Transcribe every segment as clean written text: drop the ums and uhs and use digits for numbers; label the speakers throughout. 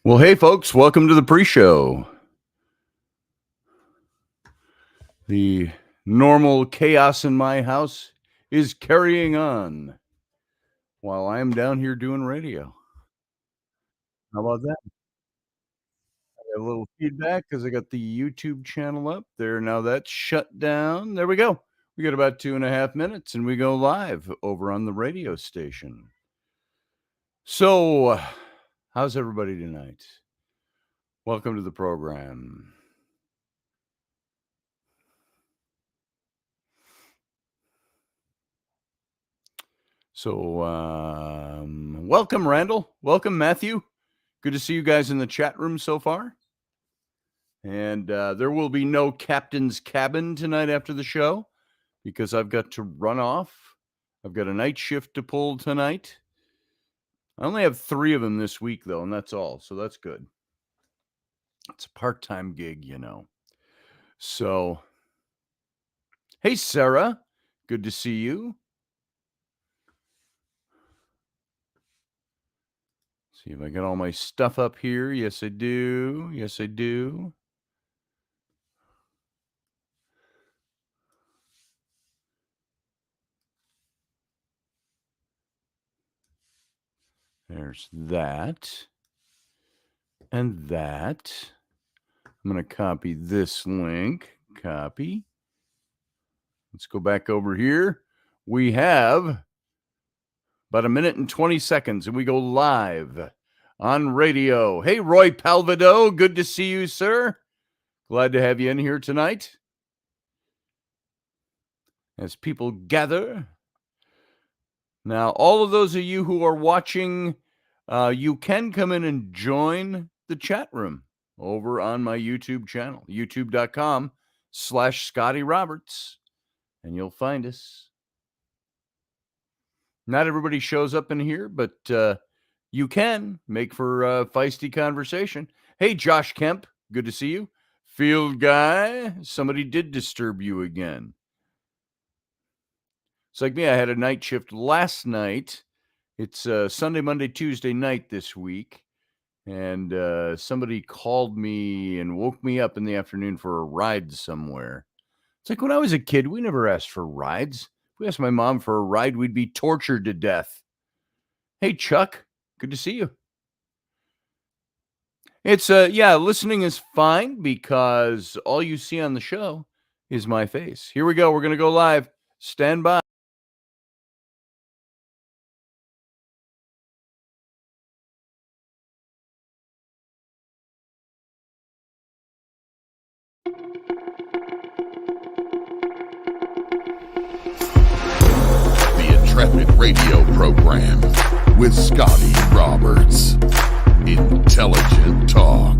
Speaker 1: Well, hey, folks, welcome to the pre-show. The normal chaos in my house is carrying on while I am down here doing radio. How about that? I got a little feedback because I got the YouTube channel up there. Now that's shut down. There we go. We got about 2.5 minutes and we go live over on the radio station. So, how's everybody tonight? Welcome to the program. So, welcome, Randall. Welcome, Matthew. Good to see you guys in the chat room so far. And there will be no Captain's Cabin tonight after the show because I've got to run off. I've got a night shift to pull tonight. I only have 3 of them this week, though, and that's all. So that's good. It's a part-time gig, you know. So, hey, Sarah. Good to see you. See if I got all my stuff up here. Yes, I do. Yes, I do. There's that. And that. I'm going to copy this link. Copy. Let's go back over here. We have about 1 minute and 20 seconds, and we go live on radio. Hey, Roy Palvido. Good to see you, sir. Glad to have you in here tonight. As people gather. Now, all of those of you who are watching, you can come in and join the chat room over on my YouTube channel, youtube.com/Scotty Roberts, and you'll find us. Not everybody shows up in here, but you can make for a feisty conversation. Hey, Josh Kemp, good to see you. Field guy, somebody did disturb you again. It's like me, I had a night shift last night. It's Sunday, Monday, Tuesday night this week. And somebody called me and woke me up in the afternoon for a ride somewhere. It's like when I was a kid, we never asked for rides. If we asked my mom for a ride, we'd be tortured to death. Hey, Chuck, good to see you. It's, listening is fine because all you see on the show is my face. Here we go. We're going to go live. Stand by.
Speaker 2: The Intrepid radio program with Scotty Roberts. Intelligent talk.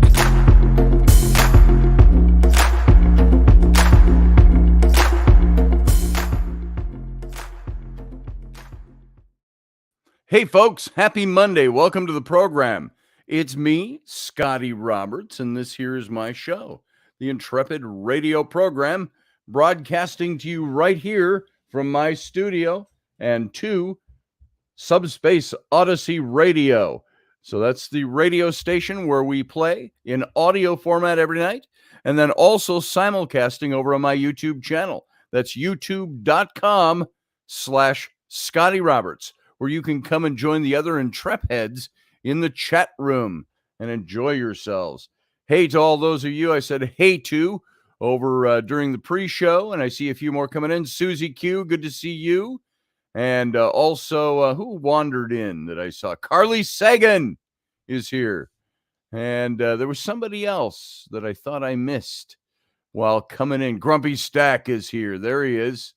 Speaker 1: Hey, folks, happy Monday. Welcome to the program. It's me, Scotty Roberts, and this here is my show, the Intrepid radio program, broadcasting to you right here from my studio and to Subspace Odyssey Radio. So that's the radio station where we play in audio format every night, and then also simulcasting over on my YouTube channel. That's youtube.com/Scotty Roberts, where you can come and join the other Intrep heads in the chat room and enjoy yourselves. Hey to all those of you I said hey to over during the pre-show, and I see a few more coming in. Susie Q, good to see you. And also, who wandered in that I saw? Carly Sagan is here. And there was somebody else that I thought I missed while coming in. Grumpy Stack is here. There he is.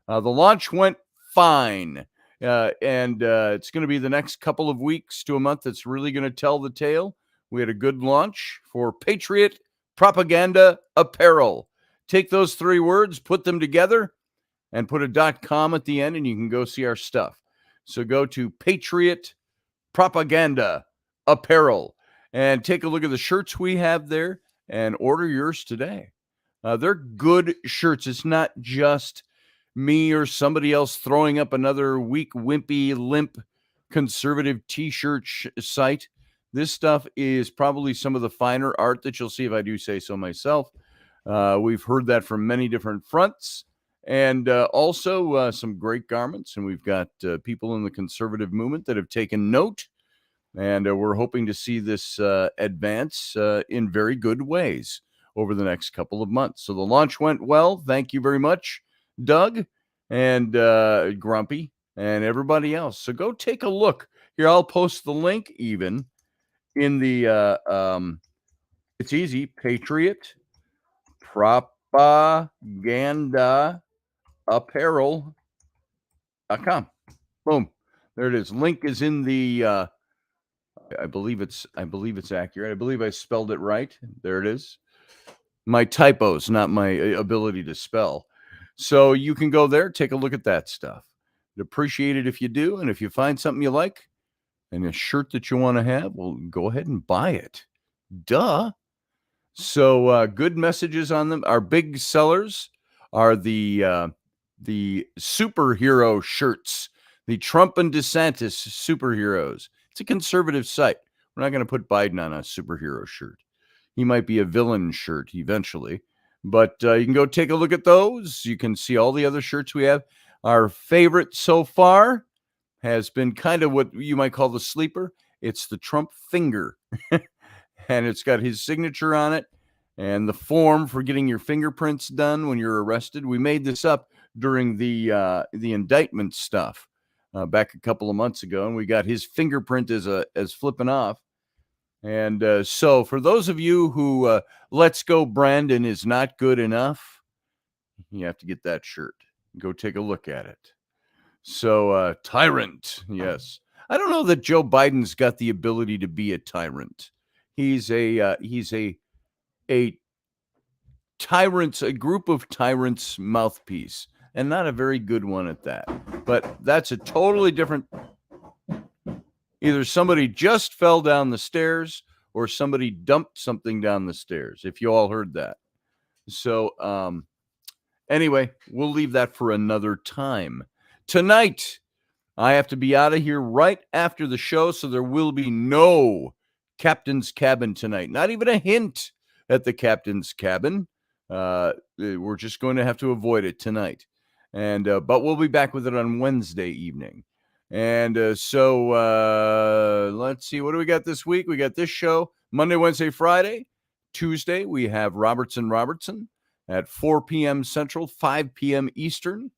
Speaker 1: The launch went fine. And it's going to be the next couple of weeks to a month that's really going to tell the tale. We had a good launch for Patriot Propaganda Apparel. Take those 3 words, put them together, and put a .com at the end, and you can go see our stuff. So go to Patriot Propaganda Apparel and take a look at the shirts we have there and order yours today. They're good shirts. It's not just me or somebody else throwing up another weak, wimpy, limp, conservative T-shirt site. This stuff is probably some of the finer art that you'll see, if I do say so myself. We've heard that from many different fronts, and also some great garments. And we've got people in the conservative movement that have taken note, and we're hoping to see this advance in very good ways over the next couple of months. So the launch went well. Thank you very much, Doug and Grumpy and everybody else. So go take a look. Here, I'll post the link even in the it's easy, Patriot Propaganda Apparel.com. Boom. There it is. Link is in the I believe it's accurate. I believe I spelled it right. There it is. My typos, not my ability to spell. So you can go there, take a look at that stuff. I'd appreciate it if you do, and if you find something you like and a shirt that you want to have, well, go ahead and buy it. Duh. So good messages on them. Our big sellers are the superhero shirts, the Trump and DeSantis superheroes. It's a conservative site. We're not going to put Biden on a superhero shirt. He might be a villain shirt eventually, but you can go take a look at those. You can see all the other shirts we have. Our favorite so far has been kind of what you might call the sleeper. It's the Trump finger. And it's got his signature on it and the form for getting your fingerprints done when you're arrested. We made this up during the indictment stuff back a couple of months ago, and we got his fingerprint as flipping off. And so for those of you who Let's Go Brandon is not good enough, you have to get that shirt. Go take a look at it. So tyrant, yes. I don't know that Joe Biden's got the ability to be a tyrant. He's a tyrant's, a group of tyrants' mouthpiece, and not a very good one at that. But that's a totally different. Either somebody just fell down the stairs or somebody dumped something down the stairs, if you all heard that. So anyway, we'll leave that for another time. Tonight, I have to be out of here right after the show, so there will be no Captain's Cabin tonight. Not even a hint at the Captain's Cabin. We're just going to have to avoid it tonight. And but we'll be back with it on Wednesday evening. And so let's see. What do we got this week? We got this show Monday, Wednesday, Friday. Tuesday, we have Robertson at 4 p.m. Central, 5 p.m. Eastern.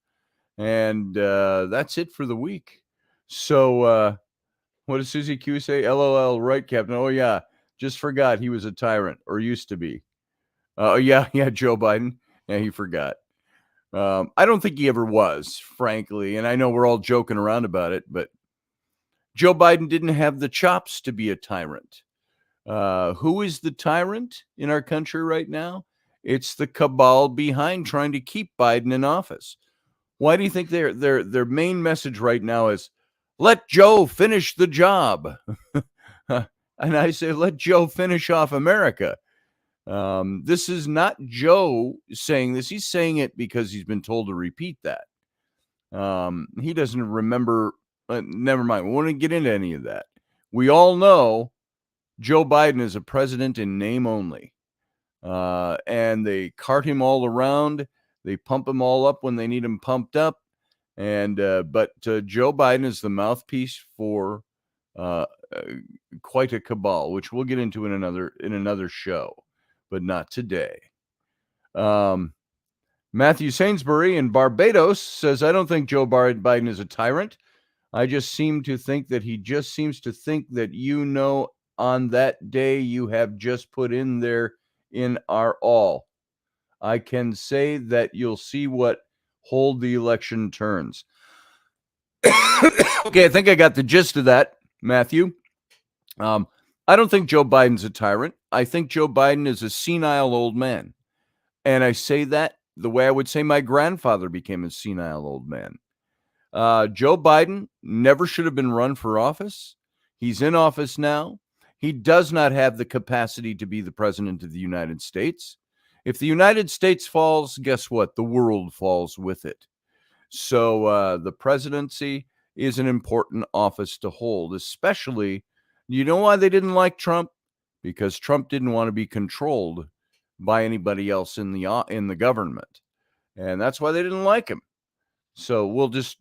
Speaker 1: And that's it for the week. So what does Susie Q say? LOL, right, Captain? Oh, yeah. Just forgot he was a tyrant, or used to be. Yeah, Joe Biden. Yeah, he forgot. I don't think he ever was, frankly. And I know we're all joking around about it, but Joe Biden didn't have the chops to be a tyrant. Who is the tyrant in our country right now? It's the cabal behind trying to keep Biden in office. Why do you think their main message right now is, let Joe finish the job? And I say, let Joe finish off America. This is not Joe saying this. He's saying it because he's been told to repeat that. He doesn't remember. Never mind. We won't get into any of that. We all know Joe Biden is a president in name only. And they cart him all around. They pump him all up when they need him pumped up. And but Joe Biden is the mouthpiece for quite a cabal, which we'll get into in another show, but not today. Matthew Sainsbury in Barbados says, I don't think Joe Biden is a tyrant. I just seem to think that he just seems to think that, on that day you have just put in there in our all. I can say that you'll see what hold the election turns. Okay, I think I got the gist of that, Matthew. I don't think Joe Biden's a tyrant. I think Joe Biden is a senile old man. And I say that the way I would say my grandfather became a senile old man. Joe Biden never should have been run for office. He's in office now. He does not have the capacity to be the president of the United States. If the United States falls, guess what? The world falls with it. So the presidency is an important office to hold, especially You know why they didn't like Trump? Because Trump didn't want to be controlled by anybody else in the government, and that's why they didn't like him. So we'll just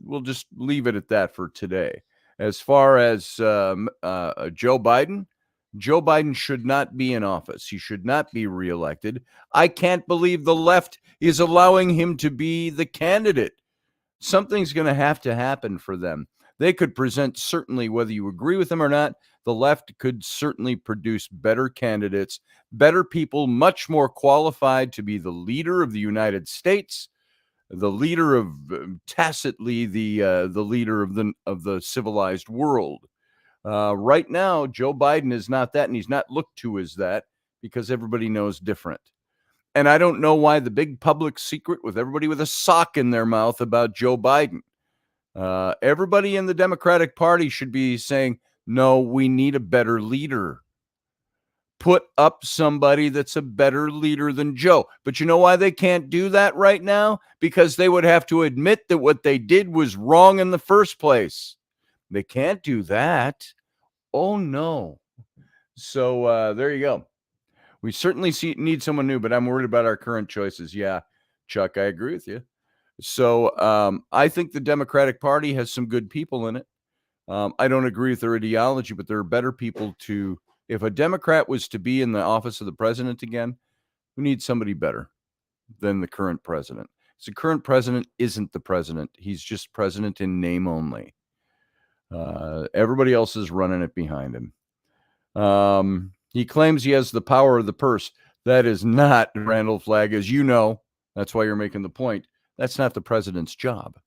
Speaker 1: leave it at that for today. As far as Joe Biden should not be in office. He should not be reelected. I can't believe the left is allowing him to be the candidate. Something's going to happen for them. They could present, certainly, whether you agree with them or not, the left could certainly produce better candidates, better people, much more qualified to be the leader of the United States, the leader of tacitly the leader of the civilized world. Right now, Joe Biden is not that, and he's not looked to as that because everybody knows different. And I don't know why the big public secret with everybody with a sock in their mouth about Joe Biden. Everybody in the Democratic Party should be saying, no, we need a better leader. Put up somebody that's a better leader than Joe. But you know why they can't do that right now? Because they would have to admit that what they did was wrong in the first place. They can't do that. Oh, no. So there you go. We certainly need someone new, but I'm worried about our current choices. Yeah, Chuck, I agree with you. So I think the Democratic Party has some good people in it. I don't agree with their ideology, but there are better people to. If a Democrat was to be in the office of the president again, we need somebody better than the current president. So the current president isn't the president. He's just president in name only. Everybody else is running it behind him. He claims he has the power of the purse. That is not, Randall Flagg, as you know. That's why you're making the point. That's not the president's job.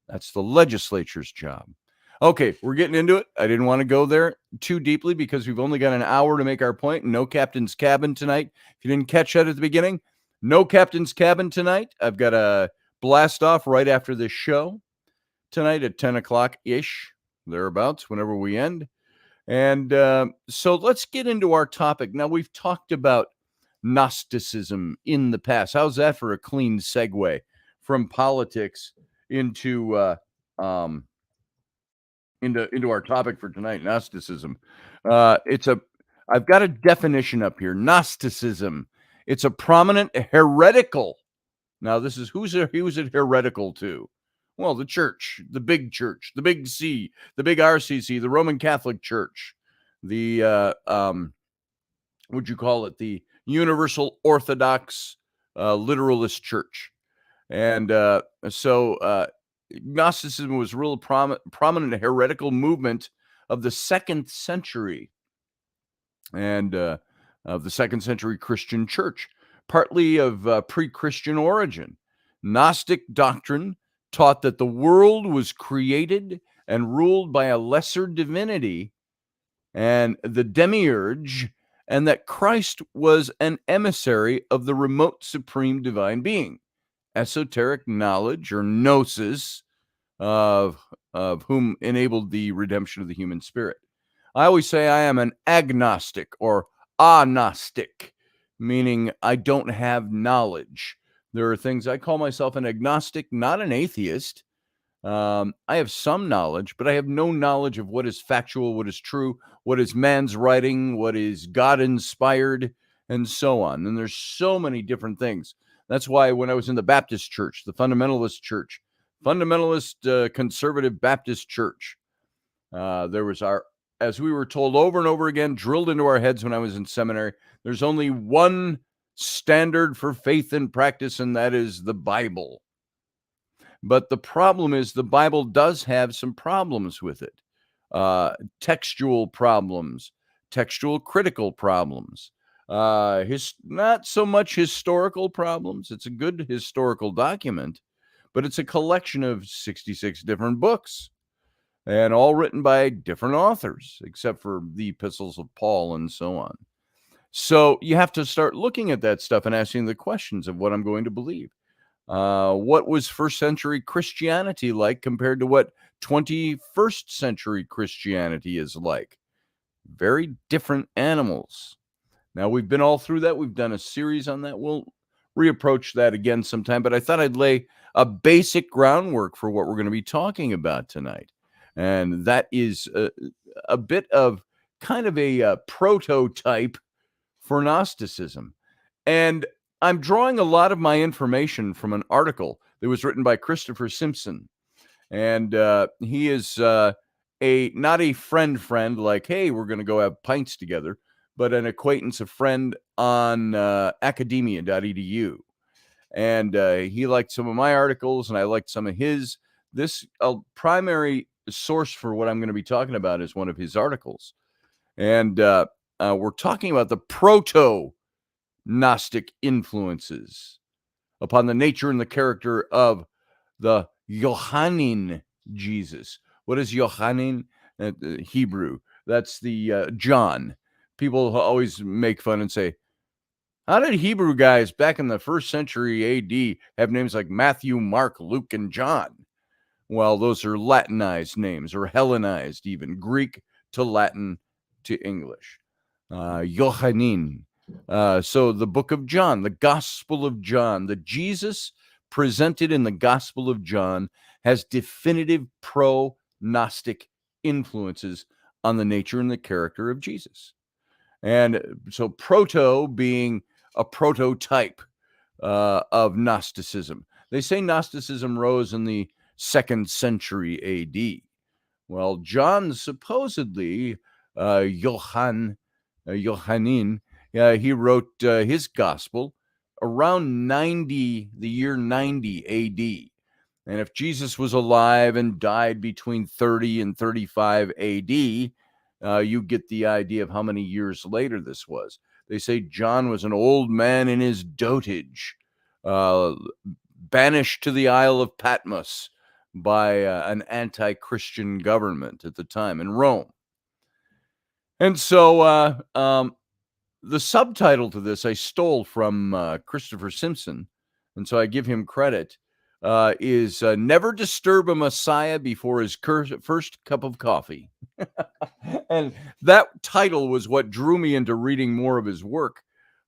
Speaker 1: That's the legislature's job. Okay, we're getting into it. I didn't want to go there too deeply because we've only got an hour to make our point. No captain's cabin tonight. If you didn't catch that at the beginning, no captain's cabin tonight. I've got a blast off right after this show tonight at 10 o'clock-ish, thereabouts, whenever we end. And so let's get into our topic. Now, we've talked about Gnosticism in the past. How's that for a clean segue from politics into our topic for tonight, Gnosticism? I've got a definition up here. Gnosticism. It's a prominent heretical. Now, this is who's it heretical to? Well, the church, the big C, the big RCC, the Roman Catholic Church, the would you call it the Universal Orthodox Literalist Church? And so Gnosticism was a real prominent heretical movement of the 2nd century and of the 2nd century Christian church, partly of pre-Christian origin. Gnostic doctrine taught that the world was created and ruled by a lesser divinity and the demiurge, and that Christ was an emissary of the remote supreme divine being. Esoteric knowledge or gnosis of whom enabled the redemption of the human spirit. I always say I am an agnostic or agnostic, meaning I don't have knowledge. There are things I call myself an agnostic, not an atheist. I have some knowledge, but I have no knowledge of what is factual, what is true, what is man's writing, what is God-inspired, and so on. And there's so many different things. That's why when I was in the Baptist church, the fundamentalist conservative Baptist church, there was as we were told over and over again, drilled into our heads when I was in seminary, there's only one standard for faith and practice, and that is the Bible. But the problem is the Bible does have some problems with it. Textual problems, textual critical problems, not so much historical problems. It's a good historical document, but it's a collection of 66 different books and all written by different authors, except for the epistles of Paul and so on. So you have to start looking at that stuff and asking the questions of what I'm going to believe. What was 1st century Christianity like compared to what 21st century Christianity is like? Very different animals. Now, we've been all through that. We've done a series on that. We'll reapproach that again sometime, but I thought I'd lay a basic groundwork for what we're going to be talking about tonight. And that is a bit of kind of a prototype for Gnosticism. And I'm drawing a lot of my information from an article that was written by Christopher Simpson. And he is not a friend like, hey, we're going to go have pints together, but an acquaintance, a friend on academia.edu. And he liked some of my articles, and I liked some of his. This primary source for what I'm going to be talking about is one of his articles. And we're talking about the proto-gnostic influences upon the nature and the character of the Johannine Jesus. What is Johannine? Hebrew. That's the John. People always make fun and say, how did Hebrew guys back in the 1st century AD have names like Matthew, Mark, Luke, and John? Well, those are Latinized names, or Hellenized even, Greek to Latin to English. Johannine. So the book of John, the Gospel of John, the Jesus presented in the Gospel of John has definitive pro-Gnostic influences on the nature and the character of Jesus. And so proto being a prototype of Gnosticism. They say Gnosticism rose in the 2nd century AD. Well, John supposedly, Johannine, he wrote his gospel around the year 90 AD. And if Jesus was alive and died between 30 and 35 AD, you get the idea of how many years later this was. They say John was an old man in his dotage, banished to the Isle of Patmos by an anti-Christian government at the time in Rome. And so the subtitle to this I stole from Christopher Simpson, and so I give him credit, is Never Disturb a Messiah Before His First Cup of Coffee. And that title was what drew me into reading more of his work,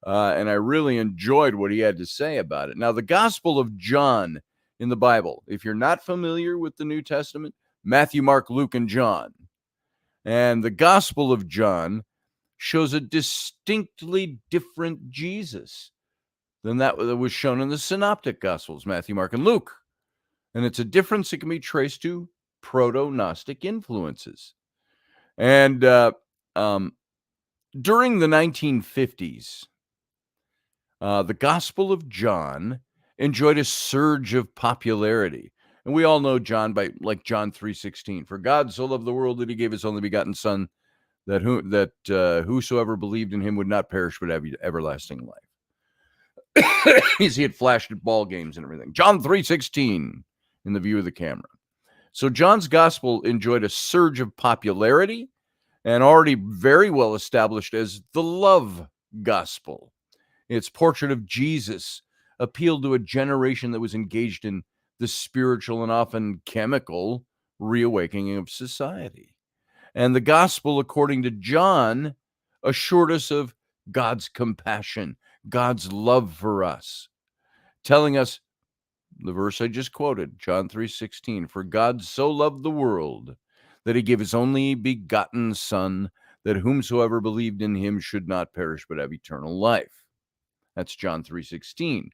Speaker 1: and I really enjoyed what he had to say about it. Now, the Gospel of John in the Bible, if you're not familiar with the New Testament, Matthew, Mark, Luke, and John. And the Gospel of John shows a distinctly different Jesus than that was shown in the Synoptic Gospels, Matthew, Mark, and Luke. And it's a difference that can be traced to proto-Gnostic influences. And during the 1950s, the Gospel of John enjoyed a surge of popularity. And we all know John by like John 3:16. For God so loved the world that he gave his only begotten son, that whosoever believed in him would not perish but have everlasting life. You see it flashed at ball games and everything. John 3:16 in the view of the camera. So John's gospel enjoyed a surge of popularity and already very well established as the love gospel. Its portrait of Jesus appealed to a generation that was engaged in the spiritual and often chemical reawakening of society. And the gospel, according to John, assured us of God's compassion, God's love for us, telling us the verse I just quoted, John 3:16, for God so loved the world that he gave his only begotten son, that whomsoever believed in him should not perish but have eternal life. That's John 3:16.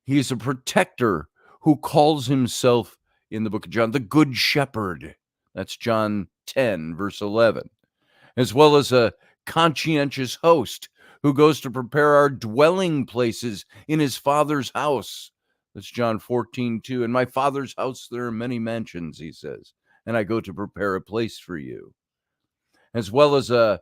Speaker 1: He is a protector who calls himself in the book of John the Good Shepherd. That's John 10, verse 11. As well as a conscientious host who goes to prepare our dwelling places in his Father's house. That's John 14:2. In my Father's house there are many mansions, he says, and I go to prepare a place for you. As well as a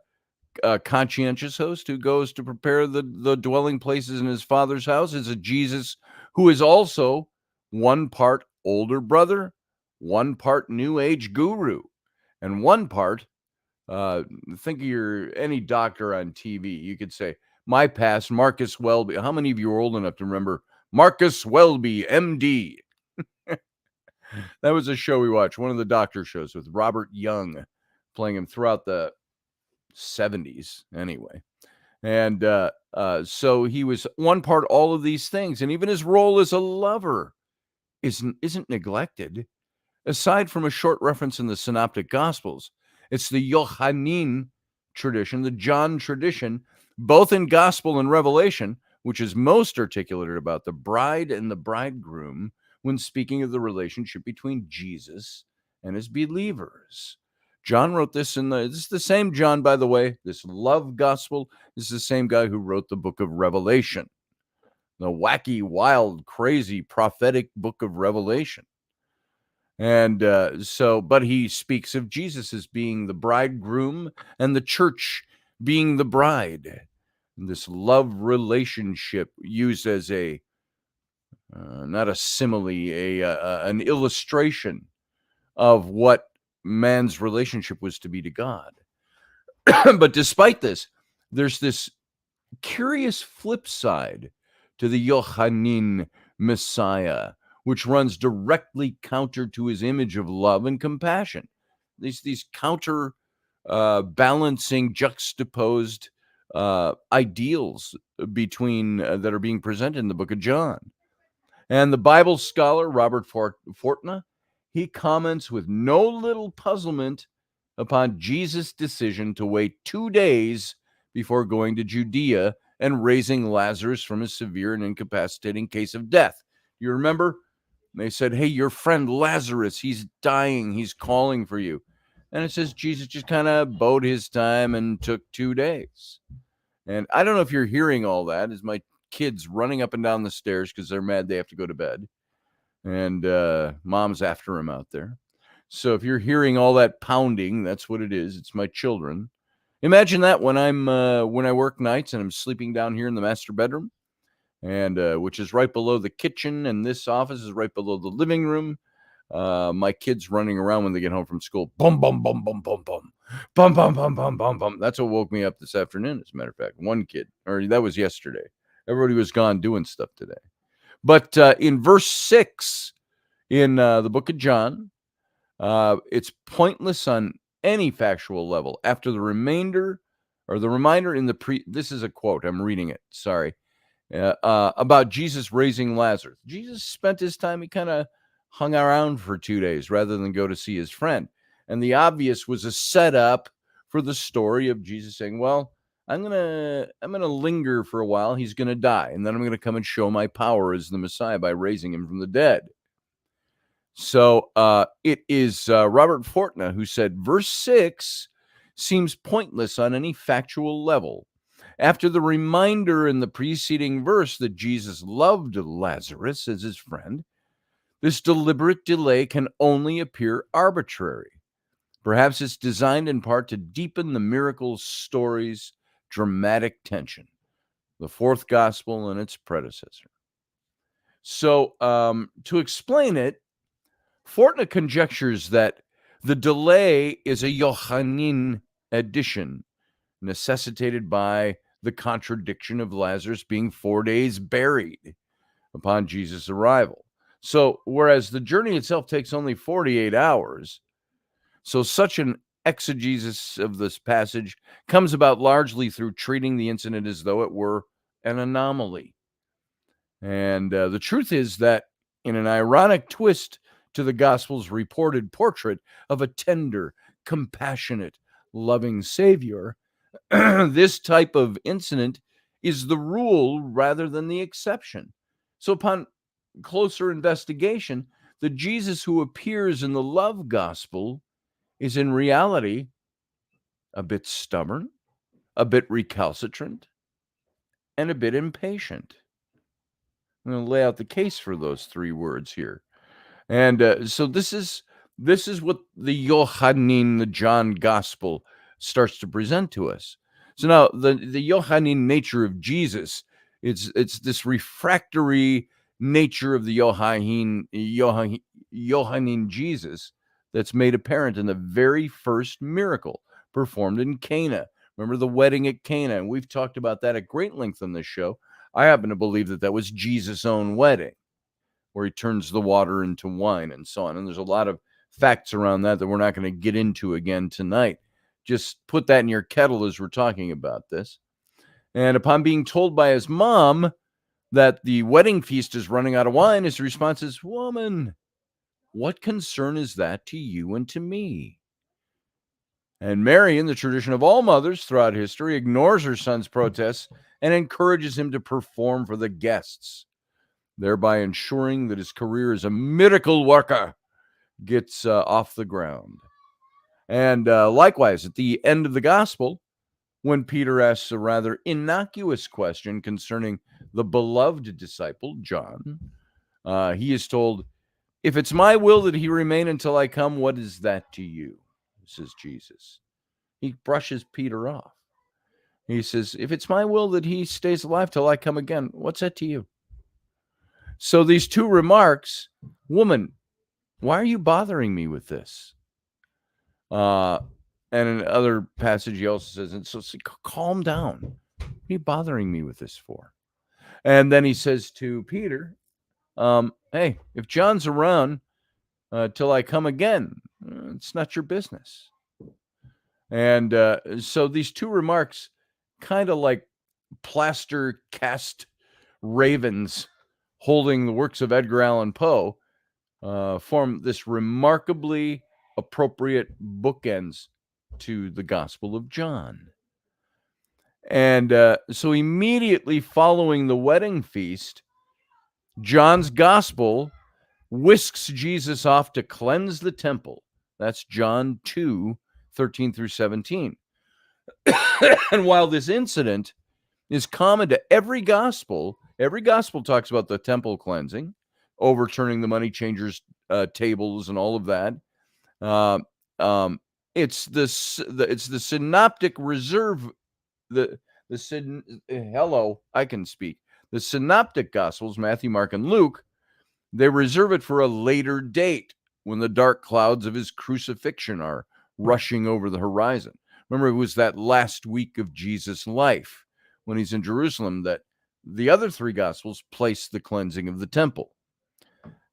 Speaker 1: conscientious host who goes to prepare the dwelling places in his Father's house is a Jesus who is also one part older brother, one part new age guru, and one part, think of any doctor on TV. You could say, my past, Marcus Welby. How many of you are old enough to remember Marcus Welby, MD? That was a show we watched, one of the doctor shows with Robert Young playing him throughout the 70s anyway. And so he was one part all of these things, and even his role as a lover isn't neglected. Aside from a short reference in the Synoptic Gospels, it's the Johannine tradition, the John tradition, both in gospel and revelation, which is most articulated about the bride and the bridegroom when speaking of the relationship between Jesus and his believers. John wrote this this is the same John, by the way, this love gospel. This is the same guy who wrote the book of Revelation, the wacky, wild, crazy, prophetic book of Revelation. And but he speaks of Jesus as being the bridegroom and the church being the bride. And this love relationship used as a, not a simile, an illustration of what man's relationship was to be to God. But despite this, there's this curious flip side to the Johannine Messiah, which runs directly counter to his image of love and compassion. These counter balancing, juxtaposed ideals between that are being presented in the book of John. And the Bible scholar Robert Fortna, he comments with no little puzzlement upon Jesus' decision to wait 2 days before going to Judea and raising Lazarus from a severe and incapacitating case of death. You remember? They said, hey, your friend Lazarus, he's dying. He's calling for you. And it says Jesus just kind of bode his time and took 2 days. And I don't know if you're hearing all that as my kids running up and down the stairs because they're mad they have to go to bed. And mom's after him out there. So if you're hearing all that pounding, that's what it is. It's my children. Imagine that when I work nights and I'm sleeping down here in the master bedroom, and which is right below the kitchen, and this office is right below the living room. My kids running around when they get home from school. Bum, bum, bum, bum, bum, bum. Bum, bum, bum, bum, bum, bum. That's what woke me up this afternoon, as a matter of fact. One kid, or that was yesterday. Everybody was gone doing stuff today. But in verse 6 in the book of John, it's pointless on any factual level. After the reminder in the this is a quote, I'm reading it, sorry, about Jesus raising Lazarus. Jesus spent his time, he kind of hung around for 2 days rather than go to see his friend. And the obvious was a setup for the story of Jesus saying, well, I'm gonna linger for a while. He's gonna die, and then I'm gonna come and show my power as the Messiah by raising him from the dead. So it is Robert Fortna who said, verse 6 seems pointless on any factual level. After the reminder in the preceding verse that Jesus loved Lazarus as his friend, this deliberate delay can only appear arbitrary. Perhaps it's designed in part to deepen the miracle story's dramatic tension, the fourth gospel and its predecessor. So to explain it, Fortna conjectures that the delay is a Johannine addition necessitated by the contradiction of Lazarus being 4 days buried upon Jesus' arrival. So, whereas the journey itself takes only 48 hours, so such an exegesis of this passage comes about largely through treating the incident as though it were an anomaly. And the truth is that in an ironic twist to the gospel's reported portrait of a tender, compassionate, loving Savior, this type of incident is the rule rather than the exception. So upon closer investigation, the Jesus who appears in the love gospel is in reality a bit stubborn, a bit recalcitrant, and a bit impatient. I'm going to lay out the case for those 3 words here. And so this is what the Johannine, the John gospel, starts to present to us. So now the Johannine nature of Jesus, it's this refractory nature of the Johannine Jesus that's made apparent in the very first miracle performed in Cana. Remember the wedding at Cana? And we've talked about that at great length on this show. I happen to believe that was Jesus' own wedding, where he turns the water into wine and so on. And there's a lot of facts around that we're not going to get into again tonight. Just put that in your kettle as we're talking about this. And upon being told by his mom that the wedding feast is running out of wine, his response is, "Woman, what concern is that to you and to me?" And Mary, in the tradition of all mothers throughout history, ignores her son's protests and encourages him to perform for the guests, thereby ensuring that his career as a miracle worker gets off the ground. And likewise, at the end of the gospel, when Peter asks a rather innocuous question concerning the beloved disciple, John, he is told, "If it's my will that he remain until I come, what is that to you?" says Jesus. He brushes Peter off. He says, "If it's my will that he stays alive till I come again, what's that to you?" So these two remarks, woman, why are you bothering me with this? And in another passage, he also says, and so calm down. What are you bothering me with this for? And then he says to Peter, hey, if John's around till I come again, it's not your business. And so these two remarks, kind of like plaster cast ravens holding the works of Edgar Allan Poe, form this remarkably appropriate bookends to the Gospel of John. And so immediately following the wedding feast, John's Gospel whisks Jesus off to cleanse the temple. That's John 2:13 through 17. And while this incident is common to every gospel talks about the temple cleansing, overturning the money changers' tables and all of that. It's the synoptic reserve. I can speak. The synoptic gospels, Matthew, Mark, and Luke, they reserve it for a later date when the dark clouds of his crucifixion are rushing over the horizon. Remember, it was that last week of Jesus' life when he's in Jerusalem that the other three gospels place the cleansing of the temple.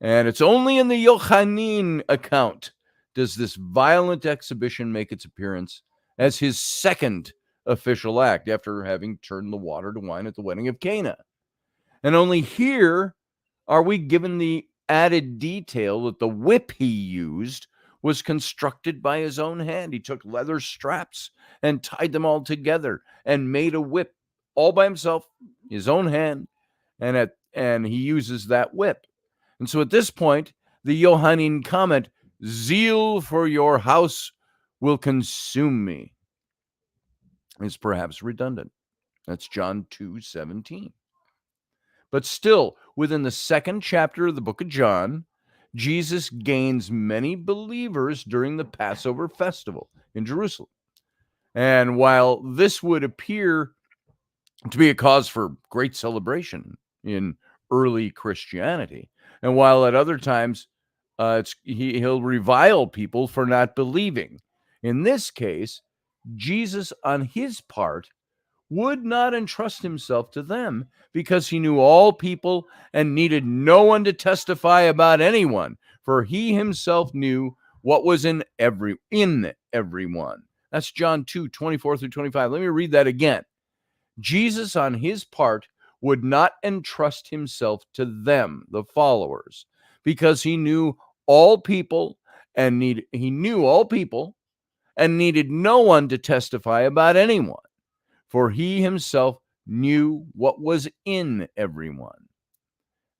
Speaker 1: And it's only in the Johannine account does this violent exhibition make its appearance as his second official act after having turned the water to wine at the wedding of Cana. And only here are we given the added detail that the whip he used was constructed by his own hand. He took leather straps and tied them all together and made a whip all by himself, his own hand, and he uses that whip. And so at this point, the Johannine comment, "Zeal for your house will consume me," is perhaps redundant. That's John 2:17. But still, within the second chapter of the book of John, Jesus gains many believers during the Passover festival in Jerusalem. And while this would appear to be a cause for great celebration in early Christianity, and while at other times he'll revile people for not believing, in this case, Jesus, on his part, would not entrust himself to them because he knew all people and needed no one to testify about anyone, for he himself knew what was in everyone. That's John 2:24 through 25. Let me read that again. Jesus, on his part, would not entrust himself to them, the followers, because he knew all people and needed no one to testify about anyone, for he himself knew what was in everyone.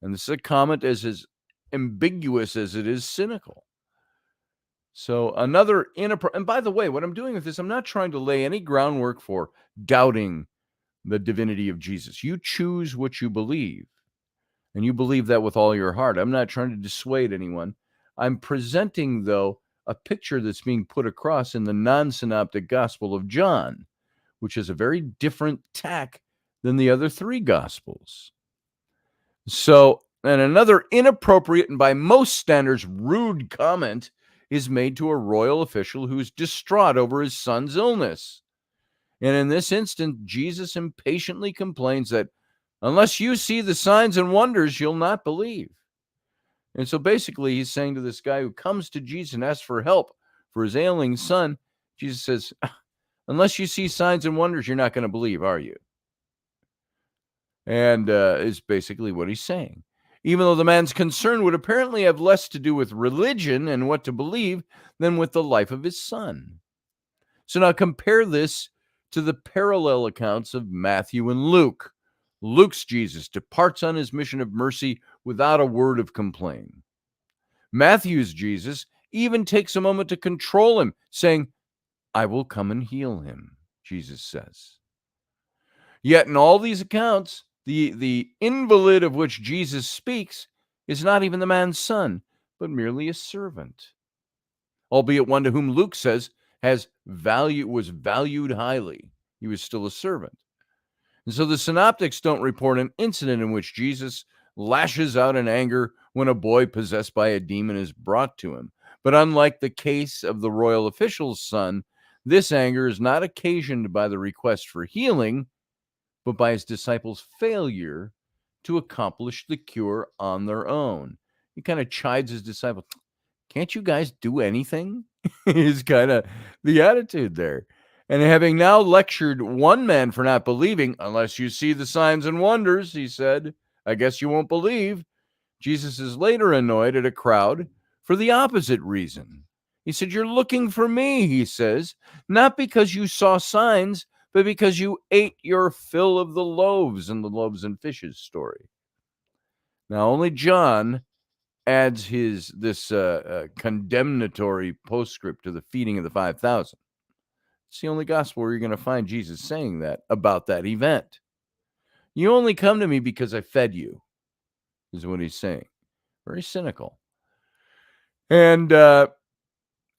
Speaker 1: And this is a comment as ambiguous as it is cynical. So another and by the way, what I'm doing with this, I'm not trying to lay any groundwork for doubting the divinity of Jesus. You choose what you believe, and you believe that with all your heart. I'm not trying to dissuade anyone. I'm presenting, though, a picture that's being put across in the non-synoptic Gospel of John, which is a very different tack than the other three Gospels. So, and another inappropriate and by most standards rude comment is made to a royal official who's distraught over his son's illness. And in this instant, Jesus impatiently complains that unless you see the signs and wonders, you'll not believe. And so basically, he's saying to this guy who comes to Jesus and asks for help for his ailing son, Jesus says, unless you see signs and wonders, you're not going to believe, are you? And is basically what he's saying. Even though the man's concern would apparently have less to do with religion and what to believe than with the life of his son. So now compare this to the parallel accounts of Matthew and Luke. Luke's Jesus departs on his mission of mercy without a word of complaint. Matthew's Jesus even takes a moment to control him, saying, I will come and heal him, Jesus says. Yet in all these accounts, the invalid of which Jesus speaks is not even the man's son, but merely a servant, albeit one to whom Luke says was valued highly. He was still a servant. And so the synoptics don't report an incident in which Jesus lashes out in anger when a boy possessed by a demon is brought to him. But unlike the case of the royal official's son, this anger is not occasioned by the request for healing, but by his disciples' failure to accomplish the cure on their own. He kind of chides his disciples. Can't you guys do anything? Is kind of the attitude there. And having now lectured one man for not believing, unless you see the signs and wonders, he said, I guess you won't believe. Jesus is later annoyed at a crowd for the opposite reason. He said, you're looking for me, he says, not because you saw signs, but because you ate your fill of the loaves in the loaves and fishes story. Now, only John adds this condemnatory postscript to the feeding of the 5,000. It's the only gospel where you're going to find Jesus saying that about that event. You only come to me because I fed you, is what he's saying. Very cynical. And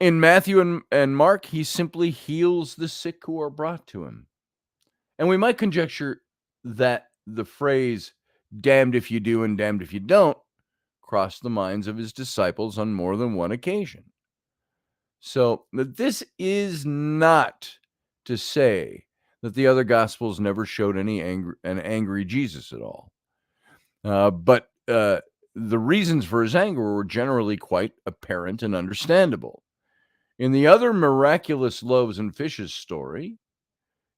Speaker 1: in Matthew and Mark, he simply heals the sick who are brought to him. And we might conjecture that the phrase, damned if you do and damned if you don't, crossed the minds of his disciples on more than one occasion. So this is not to say that the other gospels never showed an angry Jesus at all. But the reasons for his anger were generally quite apparent and understandable. In the other miraculous loaves and fishes story,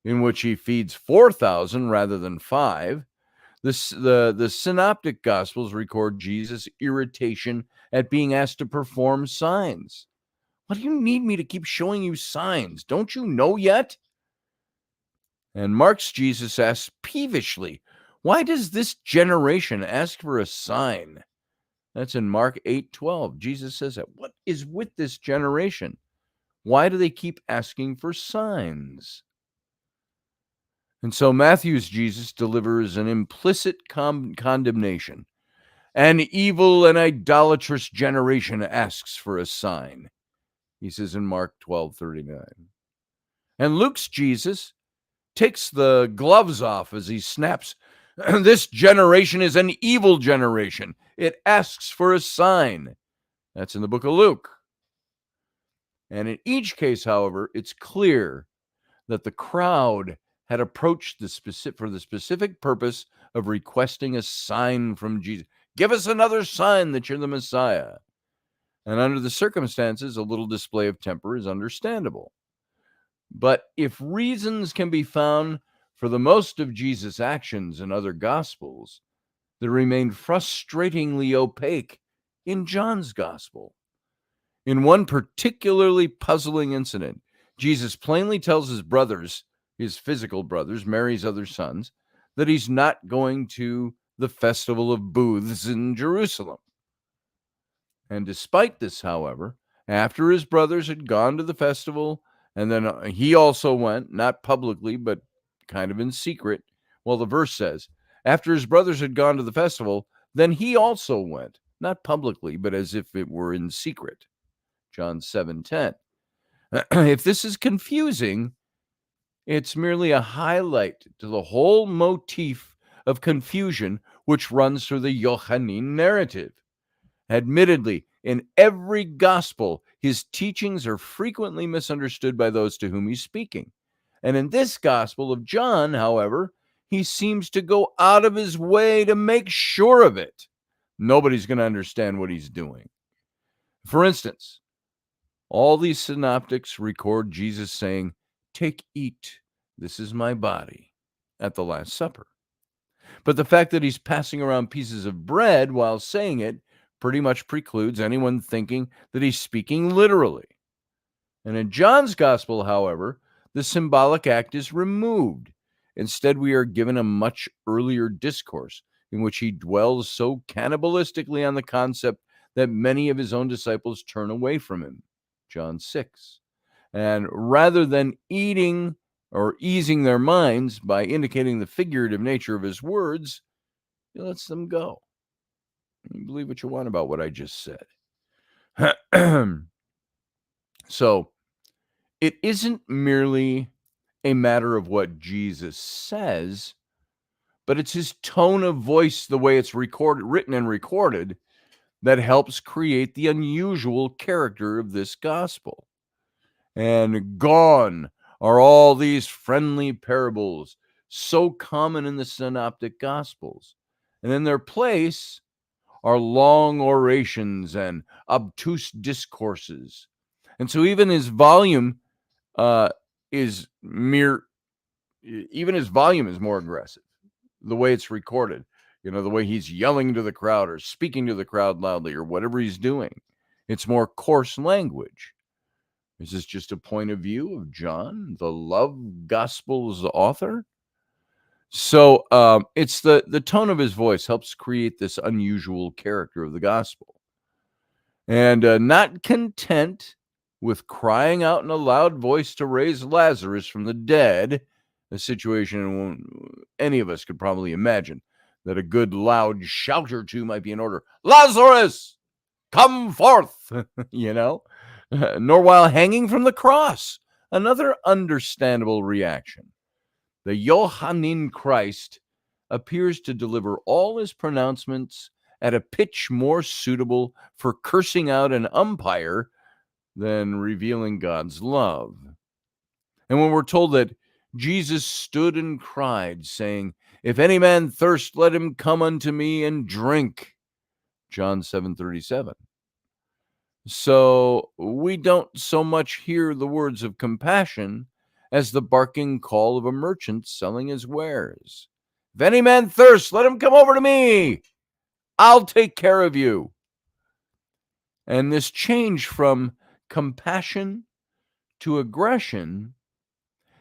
Speaker 1: in which he feeds 4,000 rather than 5, the synoptic gospels record Jesus' irritation at being asked to perform signs. What do you need me to keep showing you signs? Don't you know yet? And Mark's Jesus asks peevishly, why does this generation ask for a sign? That's in Mark 8:12. Jesus says that. What is with this generation? Why do they keep asking for signs? And so Matthew's Jesus delivers an implicit condemnation. An evil and idolatrous generation asks for a sign, he says in Mark 12:39. And Luke's Jesus takes the gloves off as he snaps, this generation is an evil generation. It asks for a sign. That's in the book of Luke. And in each case, however, it's clear that the crowd had approached for the specific purpose of requesting a sign from Jesus. Give us another sign that you're the Messiah. And under the circumstances, a little display of temper is understandable. But if reasons can be found for the most of Jesus' actions in other gospels, they remain frustratingly opaque in John's gospel. In one particularly puzzling incident, Jesus plainly tells his brothers, his physical brothers, Mary's other sons, that he's not going to the festival of booths in Jerusalem. And despite this, however, after his brothers had gone to the festival, and then he also went, not publicly, but kind of in secret. Well, the verse says, after his brothers had gone to the festival, then he also went, not publicly, but as if it were in secret. John 7:10. If this is confusing, it's merely a highlight to the whole motif of confusion which runs through the Johannine narrative. Admittedly, in every gospel, his teachings are frequently misunderstood by those to whom he's speaking. And in this gospel of John, however, he seems to go out of his way to make sure of it. Nobody's going to understand what he's doing. For instance, all these synoptics record Jesus saying, "Take, eat, this is my body," at the Last Supper. But the fact that he's passing around pieces of bread while saying it pretty much precludes anyone thinking that he's speaking literally. And in John's gospel, however, the symbolic act is removed. Instead, we are given a much earlier discourse in which he dwells so cannibalistically on the concept that many of his own disciples turn away from him. John 6. And rather than eating or easing their minds by indicating the figurative nature of his words, he lets them go. You believe what you want about what I just said. So, it isn't merely a matter of what Jesus says, but it's his tone of voice, the way it's written and recorded, that helps create the unusual character of this gospel. And gone are all these friendly parables, so common in the synoptic gospels. And in their place are long orations and obtuse discourses. And so even his volume is more aggressive, the way it's recorded, the way he's yelling to the crowd or speaking to the crowd loudly or whatever he's doing. It's more coarse language. Is this just a point of view of John, the love gospel's author? So it's the tone of his voice helps create this unusual character of the gospel. And not content with crying out in a loud voice to raise Lazarus from the dead, a situation any of us could probably imagine that a good loud shout or two might be in order. Lazarus, come forth, nor while hanging from the cross. Another understandable reaction. The Johannine Christ appears to deliver all his pronouncements at a pitch more suitable for cursing out an umpire than revealing God's love. And when we're told that Jesus stood and cried, saying, "If any man thirst, let him come unto me and drink," John 7:37. So we don't so much hear the words of compassion as the barking call of a merchant selling his wares. If any man thirst, let him come over to me. I'll take care of you. And this change from compassion to aggression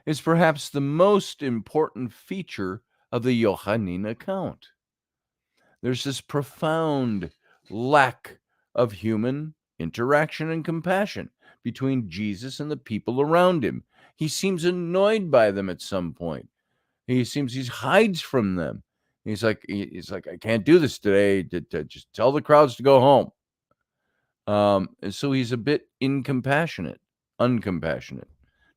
Speaker 1: is perhaps the most important feature of the Johannine account. There's this profound lack of human interaction and compassion between Jesus and the people around him. He seems annoyed by them at some point. He hides from them. He's like, I can't do this today. To just tell the crowds to go home. And so he's a bit uncompassionate to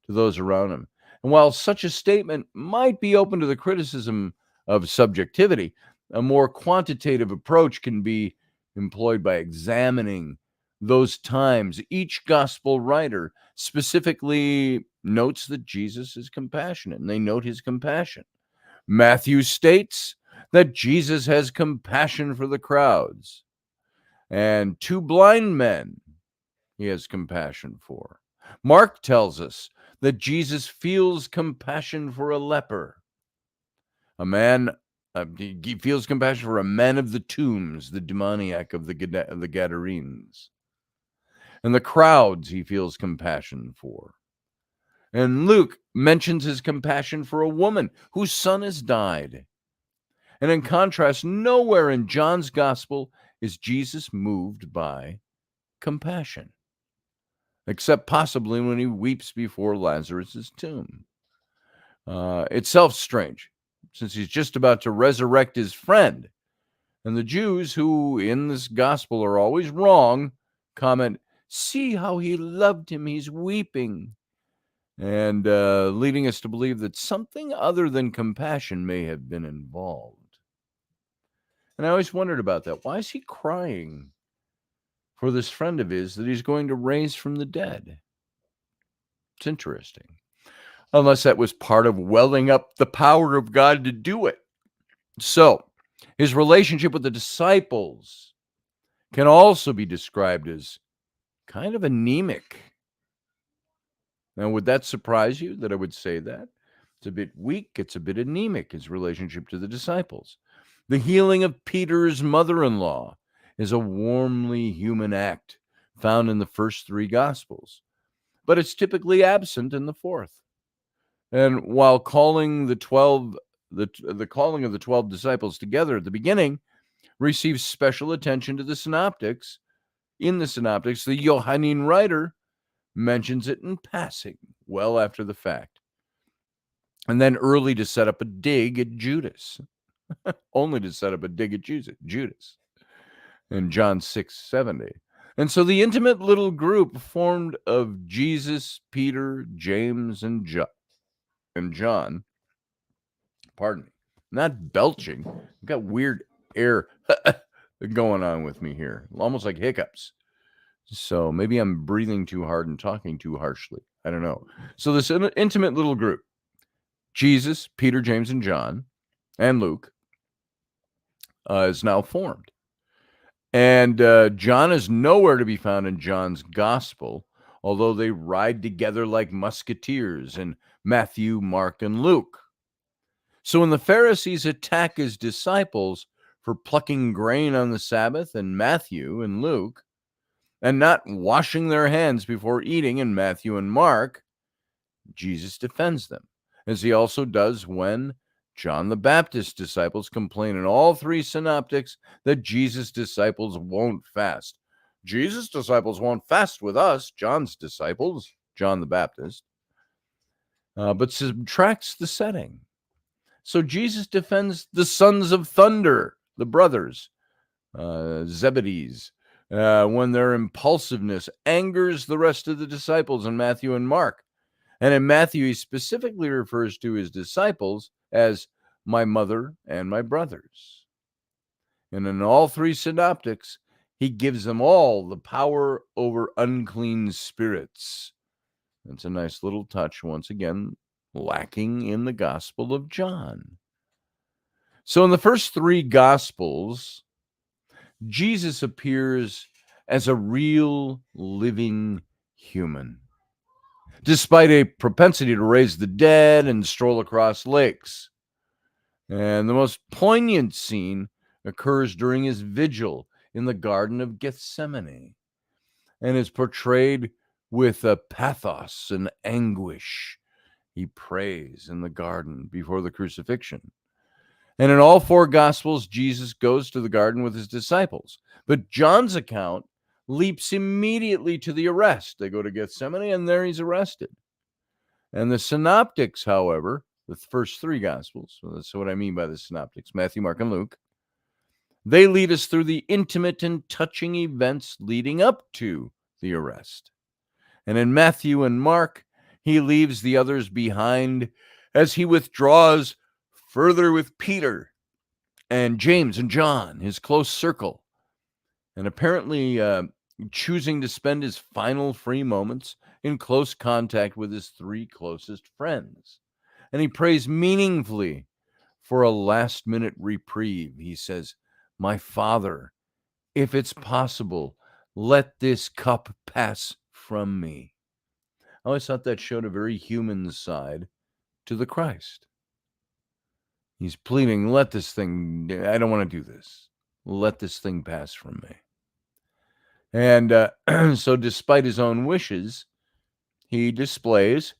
Speaker 1: those around him. And while such a statement might be open to the criticism of subjectivity, a more quantitative approach can be employed by examining those times. Each gospel writer specifically notes that Jesus is compassionate, and they note his compassion. Matthew states that Jesus has compassion for the crowds, and 2 blind men he has compassion for. Mark tells us that Jesus feels compassion for a leper. He feels compassion for a man of the tombs, the demoniac of the Gadarenes. And the crowds he feels compassion for. And Luke mentions his compassion for a woman whose son has died. And in contrast, nowhere in John's gospel is Jesus moved by compassion, except possibly when he weeps before Lazarus' tomb. Itself strange, since he's just about to resurrect his friend. And the Jews, who in this gospel are always wrong, comment, "See how he loved him, he's weeping." And leading us to believe that something other than compassion may have been involved. And I always wondered about that. Why is he crying for this friend of his that he's going to raise from the dead? It's interesting. Unless that was part of welling up the power of God to do it. So, his relationship with the disciples can also be described as kind of anemic. Now, would that surprise you that I would say that? It's a bit weak. It's a bit anemic, his relationship to the disciples. The healing of Peter's mother-in-law is a warmly human act found in the first 3 Gospels, but it's typically absent in the 4th. And while calling the 12, the calling of the 12 disciples together at the beginning receives special attention to the synoptics. In the synoptics, the Johannine writer mentions it in passing, well after the fact, and then early to set up a dig at Judas, only to set up a dig at Judas in John 6:70. And so the intimate little group formed of Jesus, Peter, James, and John, pardon me, not belching. I've got weird air going on with me here, almost like hiccups. So maybe I'm breathing too hard and talking too harshly. I don't know. So this intimate little group, Jesus, Peter, James, and John, and Luke, is now formed. And John is nowhere to be found in John's gospel, although they ride together like musketeers in Matthew, Mark, and Luke. So when the Pharisees attack his disciples for plucking grain on the Sabbath in Matthew and Luke, and not washing their hands before eating in Matthew and Mark, Jesus defends them, as he also does when John the Baptist's disciples complain in all three synoptics that Jesus' disciples won't fast. Jesus' disciples won't fast with us, John's disciples, John the Baptist, but subtracts the setting. So Jesus defends the sons of thunder, the brothers, Zebedee's, when their impulsiveness angers the rest of the disciples in Matthew and Mark. And in Matthew, he specifically refers to his disciples as my mother and my brothers. And in all three synoptics, he gives them all the power over unclean spirits. That's a nice little touch, once again, lacking in the Gospel of John. So in the first three Gospels, Jesus appears as a real living human, despite a propensity to raise the dead and stroll across lakes. And the most poignant scene occurs during his vigil in the Garden of Gethsemane and is portrayed with a pathos and anguish. He prays in the garden before the crucifixion. And in all four Gospels, Jesus goes to the garden with his disciples. But John's account leaps immediately to the arrest. They go to Gethsemane, and there he's arrested. And the synoptics, however, the first three Gospels, so that's what I mean by the synoptics, Matthew, Mark, and Luke, they lead us through the intimate and touching events leading up to the arrest. And in Matthew and Mark, he leaves the others behind as he withdraws further with Peter and James and John, his close circle, and apparently choosing to spend his final free moments in close contact with his three closest friends. And he prays meaningfully for a last-minute reprieve. He says, my Father, if it's possible, let this cup pass from me. I always thought that showed a very human side to the Christ. He's pleading, let this thing, I don't want to do this. Let this thing pass from me. And so despite his own wishes, he displays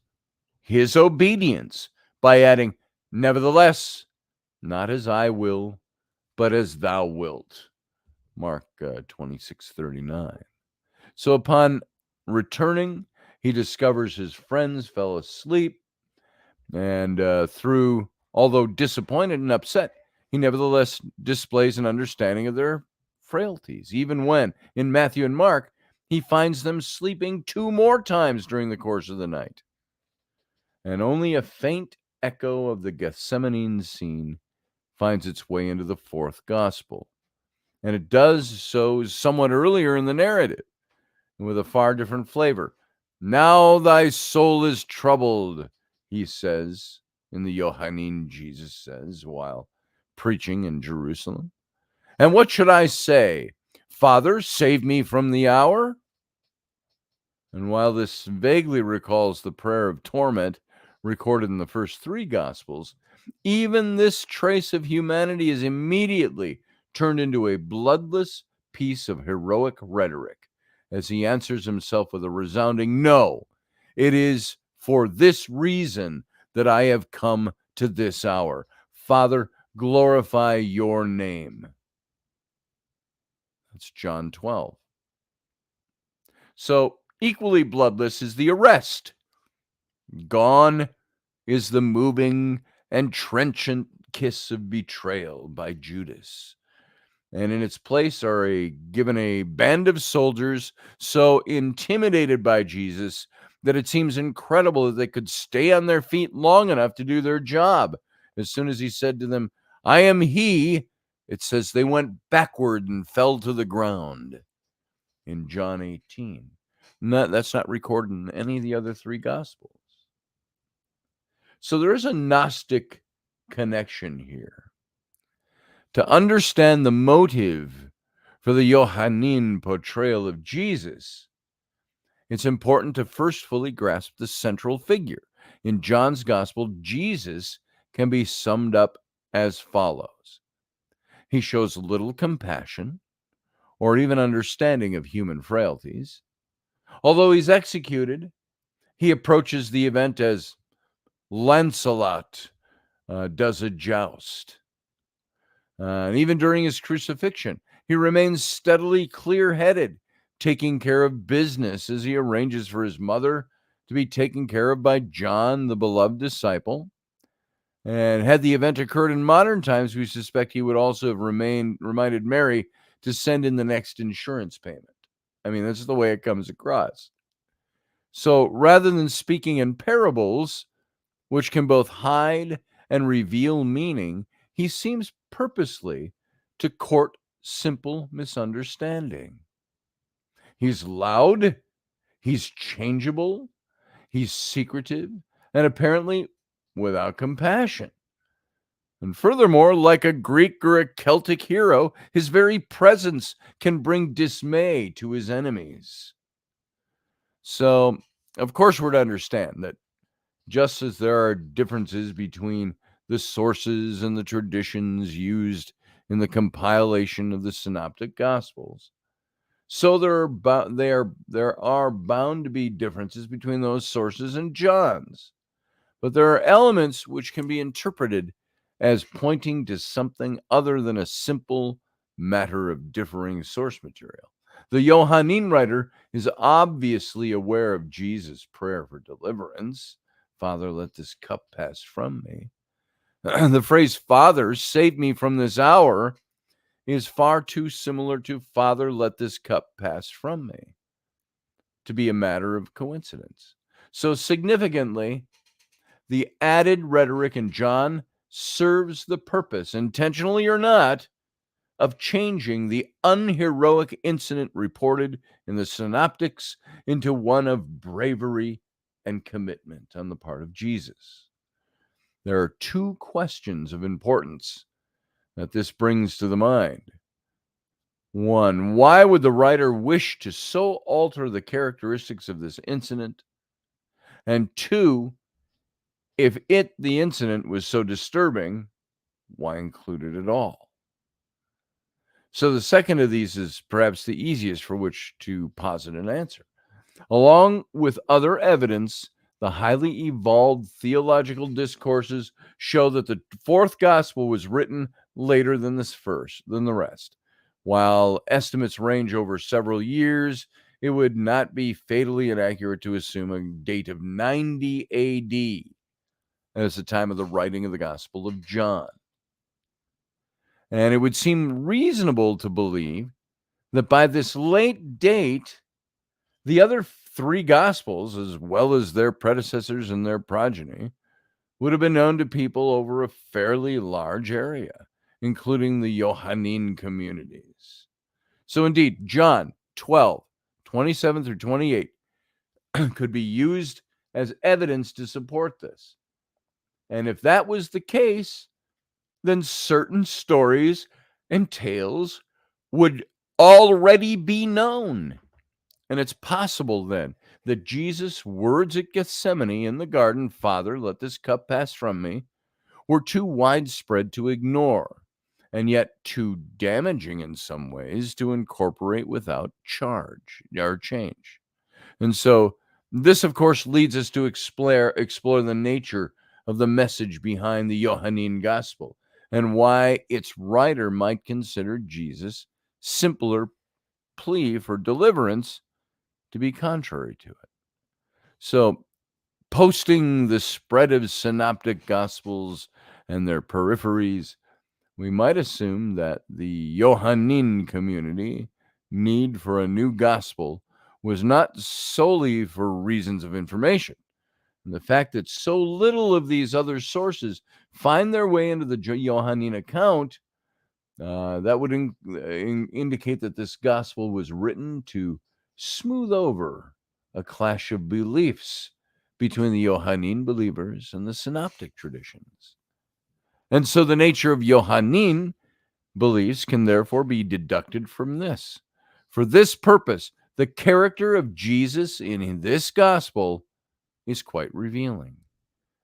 Speaker 1: his obedience by adding, nevertheless, not as I will, but as thou wilt. Mark 26:39. So upon returning, he discovers his friends fell asleep, and although disappointed and upset, he nevertheless displays an understanding of their frailties, even when, in Matthew and Mark, he finds them sleeping 2 more times during the course of the night. And only a faint echo of the Gethsemane scene finds its way into the fourth Gospel. And it does so somewhat earlier in the narrative, with a far different flavor. Now thy soul is troubled, he says, in the Johannine, Jesus says, while preaching in Jerusalem. And what should I say? Father, save me from the hour? And while this vaguely recalls the prayer of torment recorded in the first three Gospels, even this trace of humanity is immediately turned into a bloodless piece of heroic rhetoric as he answers himself with a resounding no. It is for this reason that I have come to this hour. Father, glorify your name. That's John 12. So, equally bloodless is the arrest. Gone is the moving and trenchant kiss of betrayal by Judas. And in its place are given a band of soldiers so intimidated by Jesus that it seems incredible that they could stay on their feet long enough to do their job. As soon as he said to them, I am he, it says they went backward and fell to the ground in John 18. That's not recorded in any of the other three Gospels. So there is a Gnostic connection here. To understand the motive for the Johannine portrayal of Jesus, it's important to first fully grasp the central figure. In John's Gospel, Jesus can be summed up as follows. He shows little compassion or even understanding of human frailties. Although he's executed, he approaches the event as Lancelot does a joust. And even during his crucifixion, he remains steadily clear-headed, taking care of business as he arranges for his mother to be taken care of by John, the beloved disciple. And had the event occurred in modern times, we suspect he would also have reminded Mary to send in the next insurance payment. I mean, that's the way it comes across. So rather than speaking in parables, which can both hide and reveal meaning, he seems purposely to court simple misunderstanding. He's loud, he's changeable, he's secretive, and apparently without compassion. And furthermore, like a Greek or a Celtic hero, his very presence can bring dismay to his enemies. So, of course, we're to understand that just as there are differences between the sources and the traditions used in the compilation of the Synoptic Gospels, so there are bound to be differences between those sources and John's. But there are elements which can be interpreted as pointing to something other than a simple matter of differing source material. The Johannine writer is obviously aware of Jesus' prayer for deliverance. Father, let this cup pass from me. The phrase, Father, save me from this hour, is far too similar to Father, let this cup pass from me to be a matter of coincidence. So significantly, the added rhetoric in John serves the purpose, intentionally or not, of changing the unheroic incident reported in the synoptics into one of bravery and commitment on the part of Jesus. There are two questions of importance that this brings to the mind. One, why would the writer wish to so alter the characteristics of this incident? And two, if the incident was so disturbing, why include it at all? So the second of these is perhaps the easiest for which to posit an answer. Along with other evidence, the highly evolved theological discourses show that the fourth gospel was written later than the rest. While estimates range over several years, it would not be fatally inaccurate to assume a date of 90 AD as the time of the writing of the Gospel of John. And it would seem reasonable to believe that by this late date, the other three Gospels, as well as their predecessors and their progeny, would have been known to people over a fairly large area, including the Johannine communities. So indeed, John 12, 27 through 28 could be used as evidence to support this. And if that was the case, then certain stories and tales would already be known. And it's possible then that Jesus' words at Gethsemane in the garden, Father, let this cup pass from me, were too widespread to ignore, and yet too damaging in some ways to incorporate without charge or change. And so this, of course, leads us to explore the nature of the message behind the Johannine Gospel and why its writer might consider Jesus' simpler plea for deliverance to be contrary to it. So, posting the spread of synoptic gospels and their peripheries, we might assume that the Johannine community need for a new gospel was not solely for reasons of information. And the fact that so little of these other sources find their way into the Johannine account, that would indicate that this gospel was written to smooth over a clash of beliefs between the Johannine believers and the synoptic traditions. And so the nature of Johannine beliefs can therefore be deducted from this. For this purpose, the character of Jesus in this gospel is quite revealing.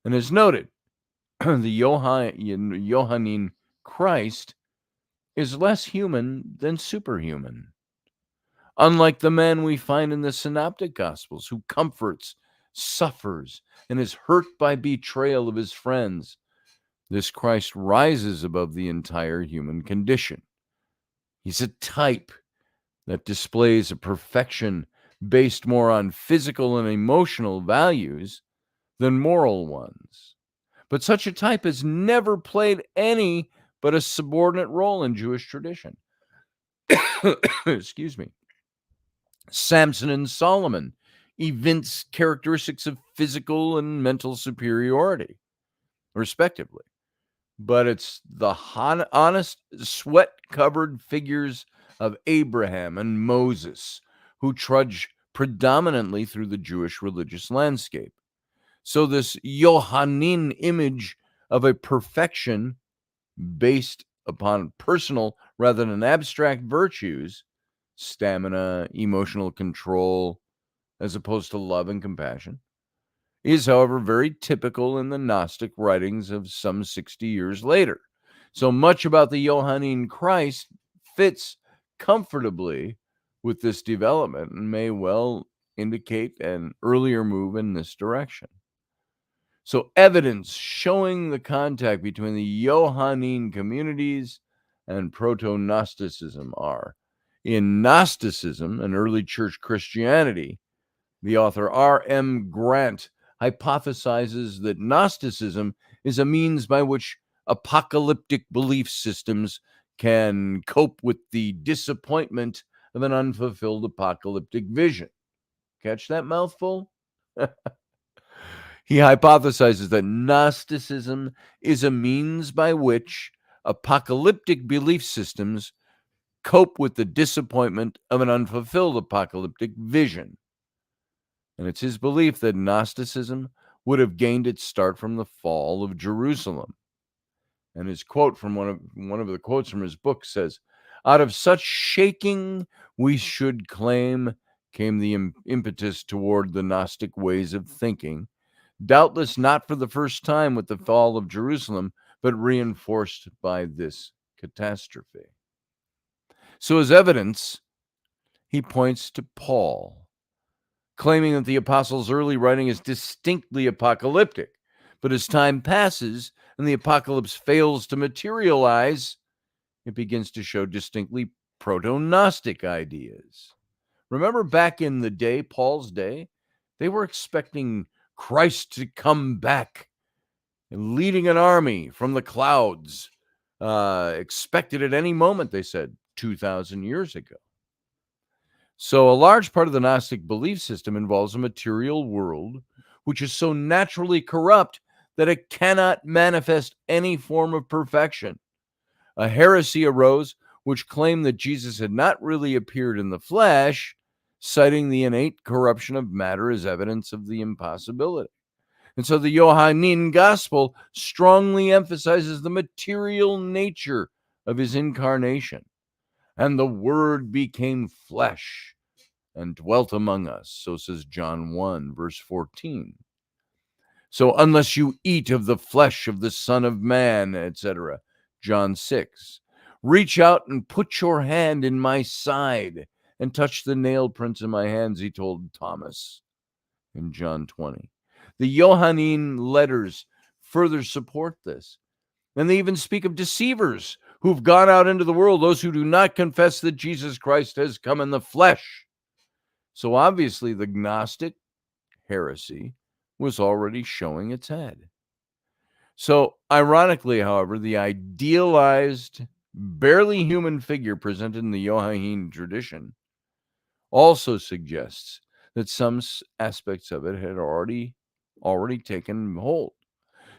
Speaker 1: And as noted, the Johannine Christ is less human than superhuman. Unlike the man we find in the synoptic gospels who comforts, suffers, and is hurt by betrayal of his friends, this Christ rises above the entire human condition. He's a type that displays a perfection based more on physical and emotional values than moral ones. But such a type has never played any but a subordinate role in Jewish tradition. Excuse me. Samson and Solomon evince characteristics of physical and mental superiority, respectively. But it's the honest, sweat-covered figures of Abraham and Moses who trudge predominantly through the Jewish religious landscape. So this Johannine image of a perfection based upon personal rather than abstract virtues, stamina, emotional control, as opposed to love and compassion, is, however, very typical in the Gnostic writings of some 60 years later. So much about the Johannine Christ fits comfortably with this development and may well indicate an earlier move in this direction. So evidence showing the contact between the Johannine communities and Proto-gnosticism are in Gnosticism and early church Christianity. The author R.M. Grant hypothesizes that Gnosticism is a means by which apocalyptic belief systems can cope with the disappointment of an unfulfilled apocalyptic vision. Catch that mouthful? He hypothesizes that Gnosticism is a means by which apocalyptic belief systems cope with the disappointment of an unfulfilled apocalyptic vision. And it's his belief that Gnosticism would have gained its start from the fall of Jerusalem. And his quote from one of the quotes from his book says, "Out of such shaking, we should claim, came the impetus toward the Gnostic ways of thinking, doubtless not for the first time with the fall of Jerusalem, but reinforced by this catastrophe." So as evidence, he points to Paul, claiming that the apostle's early writing is distinctly apocalyptic. But as time passes and the apocalypse fails to materialize, it begins to show distinctly proto-gnostic ideas. Remember back in the day, Paul's day, they were expecting Christ to come back and leading an army from the clouds, expected at any moment, they said, 2,000 years ago. So a large part of the Gnostic belief system involves a material world which is so naturally corrupt that it cannot manifest any form of perfection. A heresy arose which claimed that Jesus had not really appeared in the flesh, citing the innate corruption of matter as evidence of the impossibility. And so the Johannine Gospel strongly emphasizes the material nature of his incarnation. And the Word became flesh and dwelt among us. So says John 1, verse 14. So unless you eat of the flesh of the Son of Man, etc., John 6. Reach out and put your hand in my side and touch the nail prints in my hands, he told Thomas in John 20. The Johannine letters further support this. And they even speak of deceivers who've gone out into the world, those who do not confess that Jesus Christ has come in the flesh. So obviously the Gnostic heresy was already showing its head. So ironically, however, the idealized, barely human figure presented in the Johannine tradition also suggests that some aspects of it had already taken hold.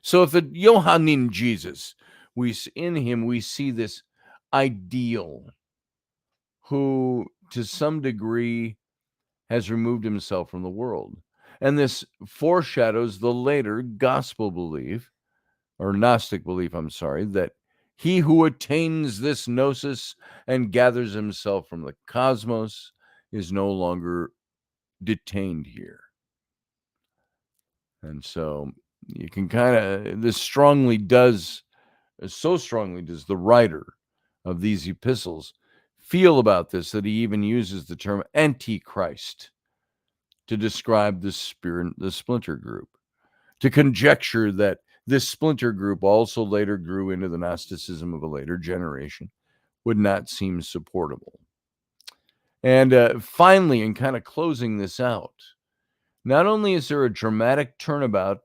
Speaker 1: So if the Johannine Jesus, in him we see this ideal who to some degree has removed himself from the world. And this foreshadows the later gospel belief, or Gnostic belief, I'm sorry, that he who attains this gnosis and gathers himself from the cosmos is no longer detained here. And so you can this so strongly does the writer of these epistles feel about this that he even uses the term Antichrist to describe the splinter group, to conjecture that this splinter group also later grew into the Gnosticism of a later generation would not seem supportable. And finally, in kind of closing this out, not only is there a dramatic turnabout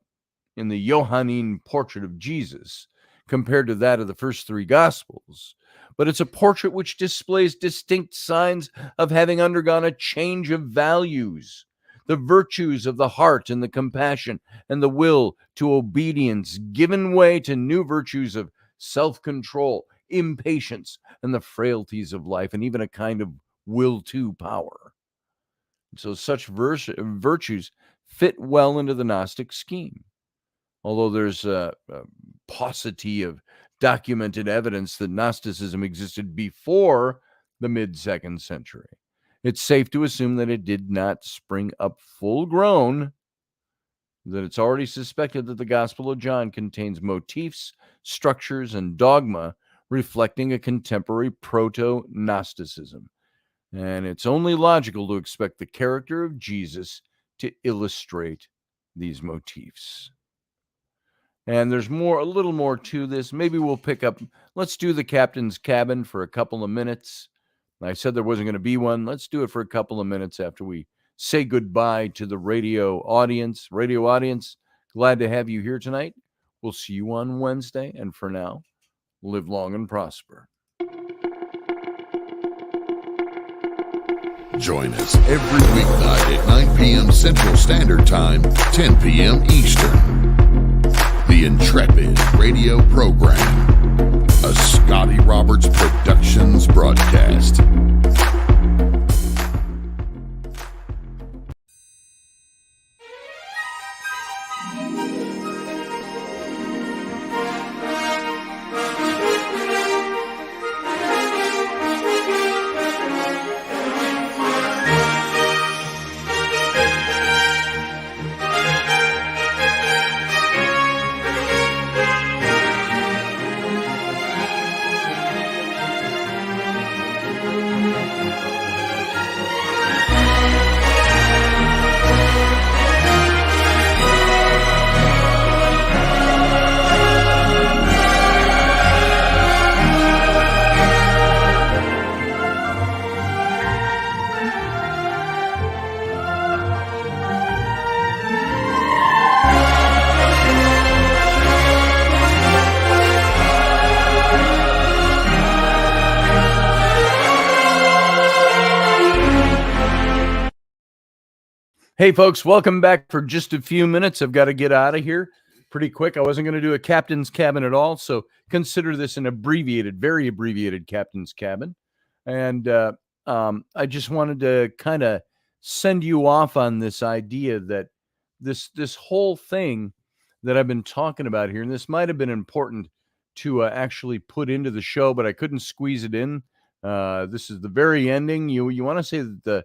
Speaker 1: in the Johannine portrait of Jesus compared to that of the first three Gospels, but it's a portrait which displays distinct signs of having undergone a change of values. The virtues of the heart and the compassion and the will to obedience given way to new virtues of self-control, impatience, and the frailties of life, and even a kind of will to power. So such virtues fit well into the Gnostic scheme. Although there's a paucity of documented evidence that Gnosticism existed before the mid-2nd century, it's safe to assume that it did not spring up full grown, that it's already suspected that the Gospel of John contains motifs, structures, and dogma reflecting a contemporary proto-Gnosticism. And it's only logical to expect the character of Jesus to illustrate these motifs. And there's a little more to this. Maybe we'll pick up, let's do the captain's cabin for a couple of minutes. I said there wasn't going to be one. Let's do it for a couple of minutes after we say goodbye to the radio audience. Radio audience, glad to have you here tonight. We'll see you on Wednesday. And for now, live long and prosper.
Speaker 2: Join us every weeknight at 9 p.m. Central Standard Time, 10 p.m. Eastern. The Intrepid radio program, a Scotty Roberts Productions broadcast.
Speaker 1: Hey, folks, welcome back for just a few minutes. I've got to get out of here pretty quick. I wasn't going to do a captain's cabin at all, so consider this an very abbreviated captain's cabin. And I just wanted to kind of send you off on this idea that this whole thing that I've been talking about here, and this might have been important to actually put into the show, but I couldn't squeeze it in. This is the very ending. You want to say that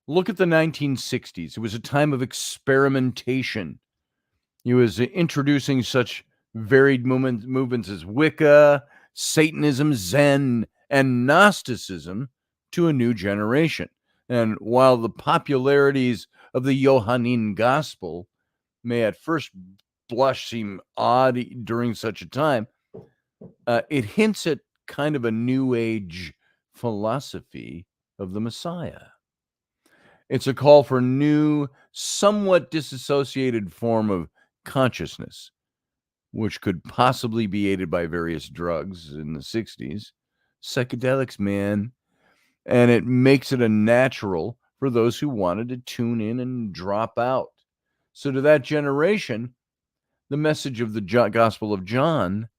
Speaker 1: look at the 1960s. It was a time of experimentation. He was introducing such varied movements as Wicca, Satanism, Zen, and Gnosticism to a new generation. And while the popularities of the Johannine gospel may at first blush, seem odd during such a time, it hints at kind of a New Age philosophy of the Messiah. It's a call for new, somewhat disassociated form of consciousness, which could possibly be aided by various drugs in the 60s. Psychedelics, man. And it makes it a natural for those who wanted to tune in and drop out. So to that generation, the message of the Gospel of John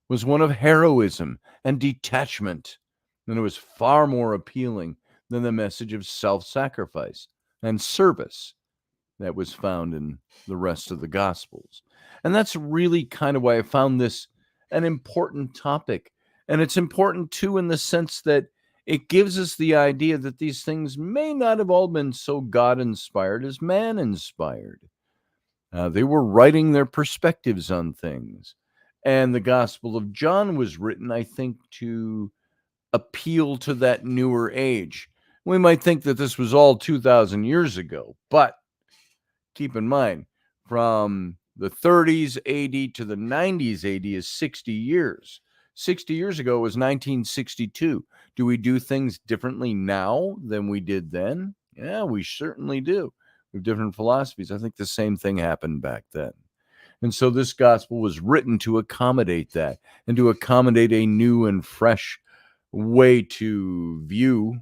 Speaker 1: was one of heroism and detachment, and it was far more appealing than the message of self-sacrifice and service that was found in the rest of the Gospels. And that's really kind of why I found this an important topic. And it's important, too, in the sense that it gives us the idea that these things may not have all been so God-inspired as man-inspired. They were writing their perspectives on things. And the Gospel of John was written, I think, to appeal to that newer age. We might think that this was all 2,000 years ago, but keep in mind, from the 30s AD to the 90s AD is 60 years. 60 years ago was 1962. Do we do things differently now than we did then? Yeah, we certainly do. We have different philosophies. I think the same thing happened back then. And so this gospel was written to accommodate that and to accommodate a new and fresh way to view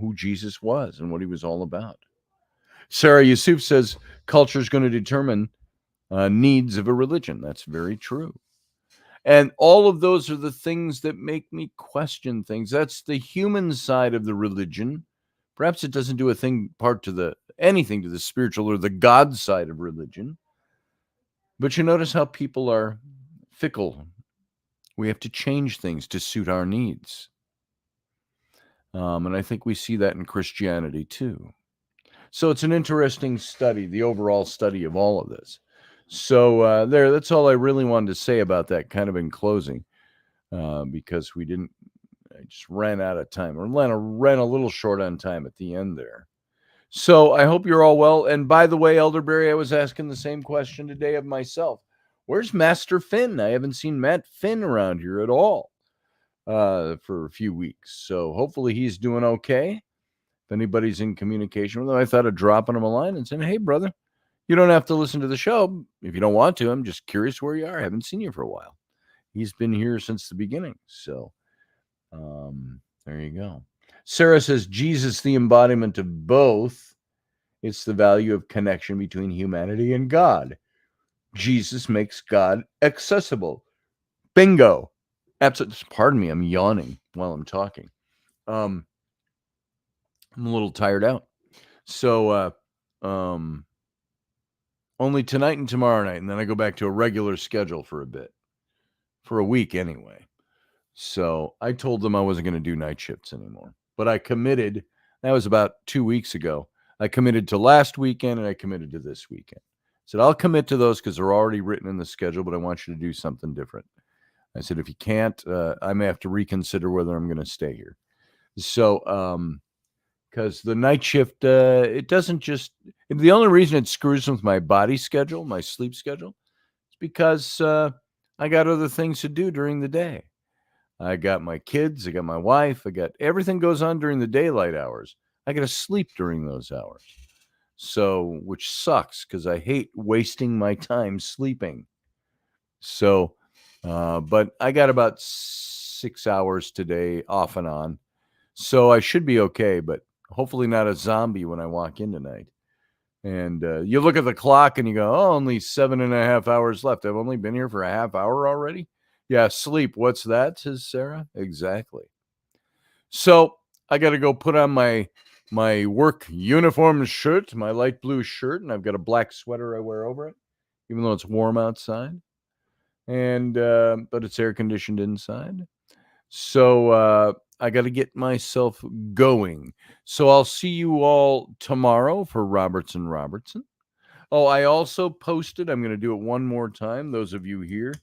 Speaker 1: who Jesus was and what he was all about. Sarah Yusuf says culture is going to determine needs of a religion. That's very true. And all of those are the things that make me question things. That's the human side of the religion. Perhaps it doesn't do anything to the spiritual or the God side of religion. But you notice how people are fickle. We have to change things to suit our needs. And I think we see that in Christianity too. So it's an interesting study, the overall study of all of this. So that's all I really wanted to say about that, kind of in closing, because I just ran out of time, or ran a little short on time at the end there. So I hope you're all well. And by the way, Elderberry, I was asking the same question today of myself. Where's Master Finn? I haven't seen Matt Finn around here at all for a few weeks. So hopefully he's doing okay. If anybody's in communication with him, I thought of dropping him a line and saying, hey, brother, you don't have to listen to the show if you don't want to. I'm just curious where you are. I haven't seen you for a while. He's been here since the beginning. So there you go. Sarah says, Jesus, the embodiment of both. It's the value of connection between humanity and God. Jesus makes God accessible. Bingo. Absolutely. Pardon me. I'm yawning while I'm talking. I'm a little tired out. So only tonight and tomorrow night, and then I go back to a regular schedule for a week anyway. So I told them I wasn't going to do night shifts anymore. But I committed. That was about 2 weeks ago. I committed to last weekend and I committed to this weekend. I said, I'll commit to those because they're already written in the schedule, but I want you to do something different. I said, if you can't, I may have to reconsider whether I'm going to stay here. So, because the night shift, it doesn't just, the only reason it screws with my body schedule, my sleep schedule, is because I got other things to do during the day. I got my kids, I got my wife, I got everything goes on during the daylight hours. I got to sleep during those hours. So, which sucks because I hate wasting my time sleeping. So, but I got about 6 hours today off and on. So I should be okay, but hopefully not a zombie when I walk in tonight. And you look at the clock and you go, oh, only 7.5 hours left. I've only been here for a half hour already. Yeah, sleep. What's that? Says Sarah. Exactly. So I got to go put on my work uniform shirt, my light blue shirt, and I've got a black sweater I wear over it, even though it's warm outside. And but it's air conditioned inside. So I got to get myself going. So I'll see you all tomorrow for Robertson. Oh, I also posted, I'm going to do it one more time. Those of you here,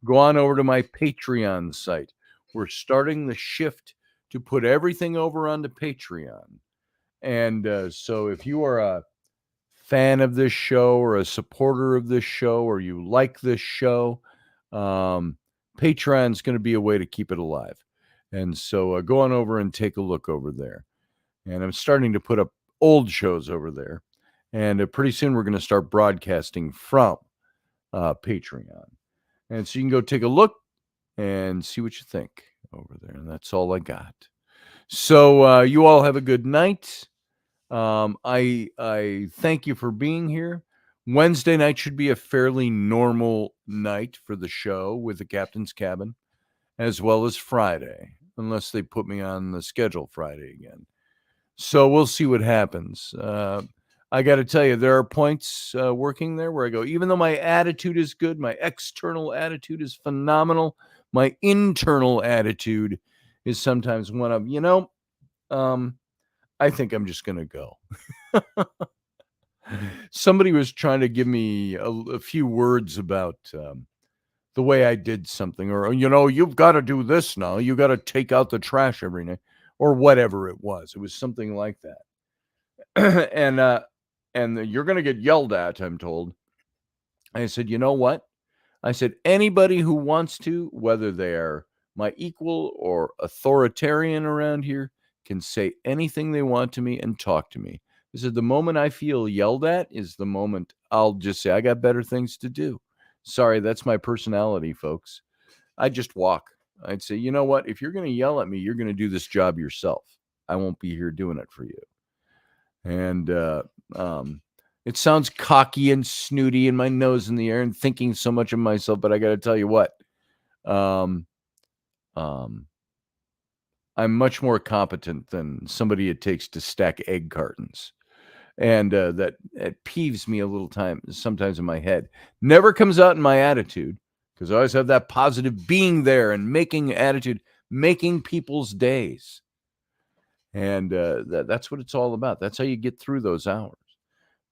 Speaker 1: go on over to my Patreon site. We're starting the shift to put everything over onto Patreon. And so if you are a fan of this show or a supporter of this show or you like this show, Patreon's going to be a way to keep it alive. And so go on over and take a look over there. And I'm starting to put up old shows over there. And pretty soon we're going to start broadcasting from Patreon. And so you can go take a look and see what you think over there. And that's all I got. So you all have a good night. I thank you for being here. Wednesday night should be a fairly normal night for the show with the Captain's Cabin, as well as Friday, unless they put me on the schedule Friday again. So we'll see what happens. I got to tell you, there are points working there where I go, even though my attitude is good, my external attitude is phenomenal, my internal attitude is sometimes one of, I think I'm just going to go. Somebody was trying to give me a few words about the way I did something, or, you've got to do this now. You got to take out the trash every night, or whatever it was. It was something like that. And you're going to get yelled at, I'm told. I said, you know what? I said, anybody who wants to, whether they are my equal or authoritarian around here, can say anything they want to me and talk to me. I said, the moment I feel yelled at is the moment I'll just say, I got better things to do. Sorry, that's my personality, folks. I just walk. I'd say, you know what? If you're going to yell at me, you're going to do this job yourself. I won't be here doing it for you. And it sounds cocky and snooty and my nose in the air and thinking so much of myself, but I got to tell you what, I'm much more competent than somebody it takes to stack egg cartons. And that it peeves me a little sometimes in my head. Never comes out in my attitude, because I always have that positive being there and making attitude, making people's days. And that's what it's all about. That's how you get through those hours.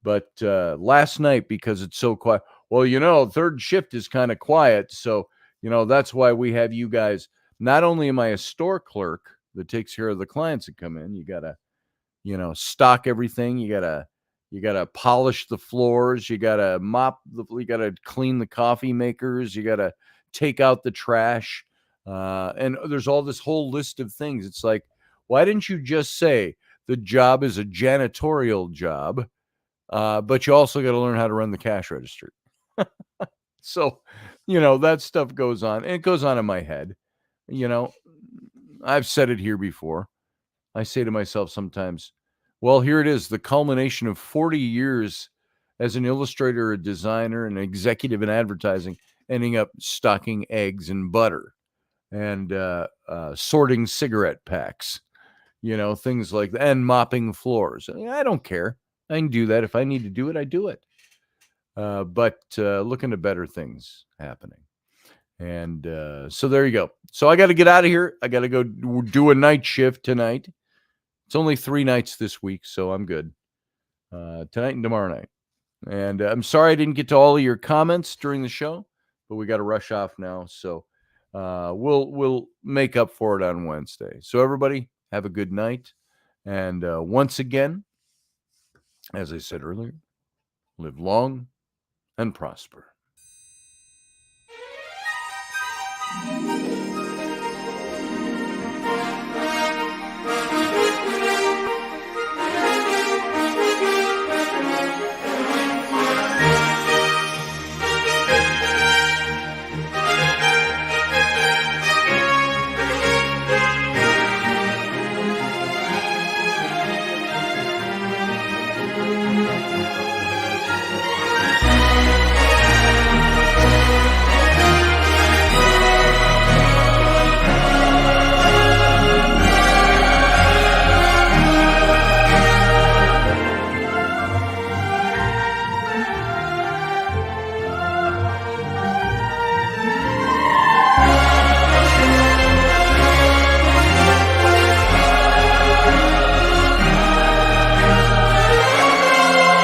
Speaker 1: But last night, because it's so quiet, well, third shift is kind of quiet. So, that's why we have you guys. Not only am I a store clerk that takes care of the clients that come in, you got to, stock everything. You got to polish the floors. You got to you got to clean the coffee makers. You got to take out the trash. And there's all this whole list of things. It's like, why didn't you just say the job is a janitorial job? But you also got to learn how to run the cash register. So, that stuff goes on. And it goes on in my head. I've said it here before. I say to myself sometimes, well, here it is, the culmination of 40 years as an illustrator, a designer, an executive in advertising, ending up stocking eggs and butter and sorting cigarette packs, things like that, and mopping floors. I don't care. I can do that. If I need to do it, I do it. But looking to better things happening. And so there you go. So I got to get out of here. I got to go do a night shift tonight. It's only 3 nights this week, so I'm good. Tonight and tomorrow night. And I'm sorry I didn't get to all of your comments during the show, but we got to rush off now. So we'll make up for it on Wednesday. So everybody, have a good night. And once again, as I said earlier, live long and prosper.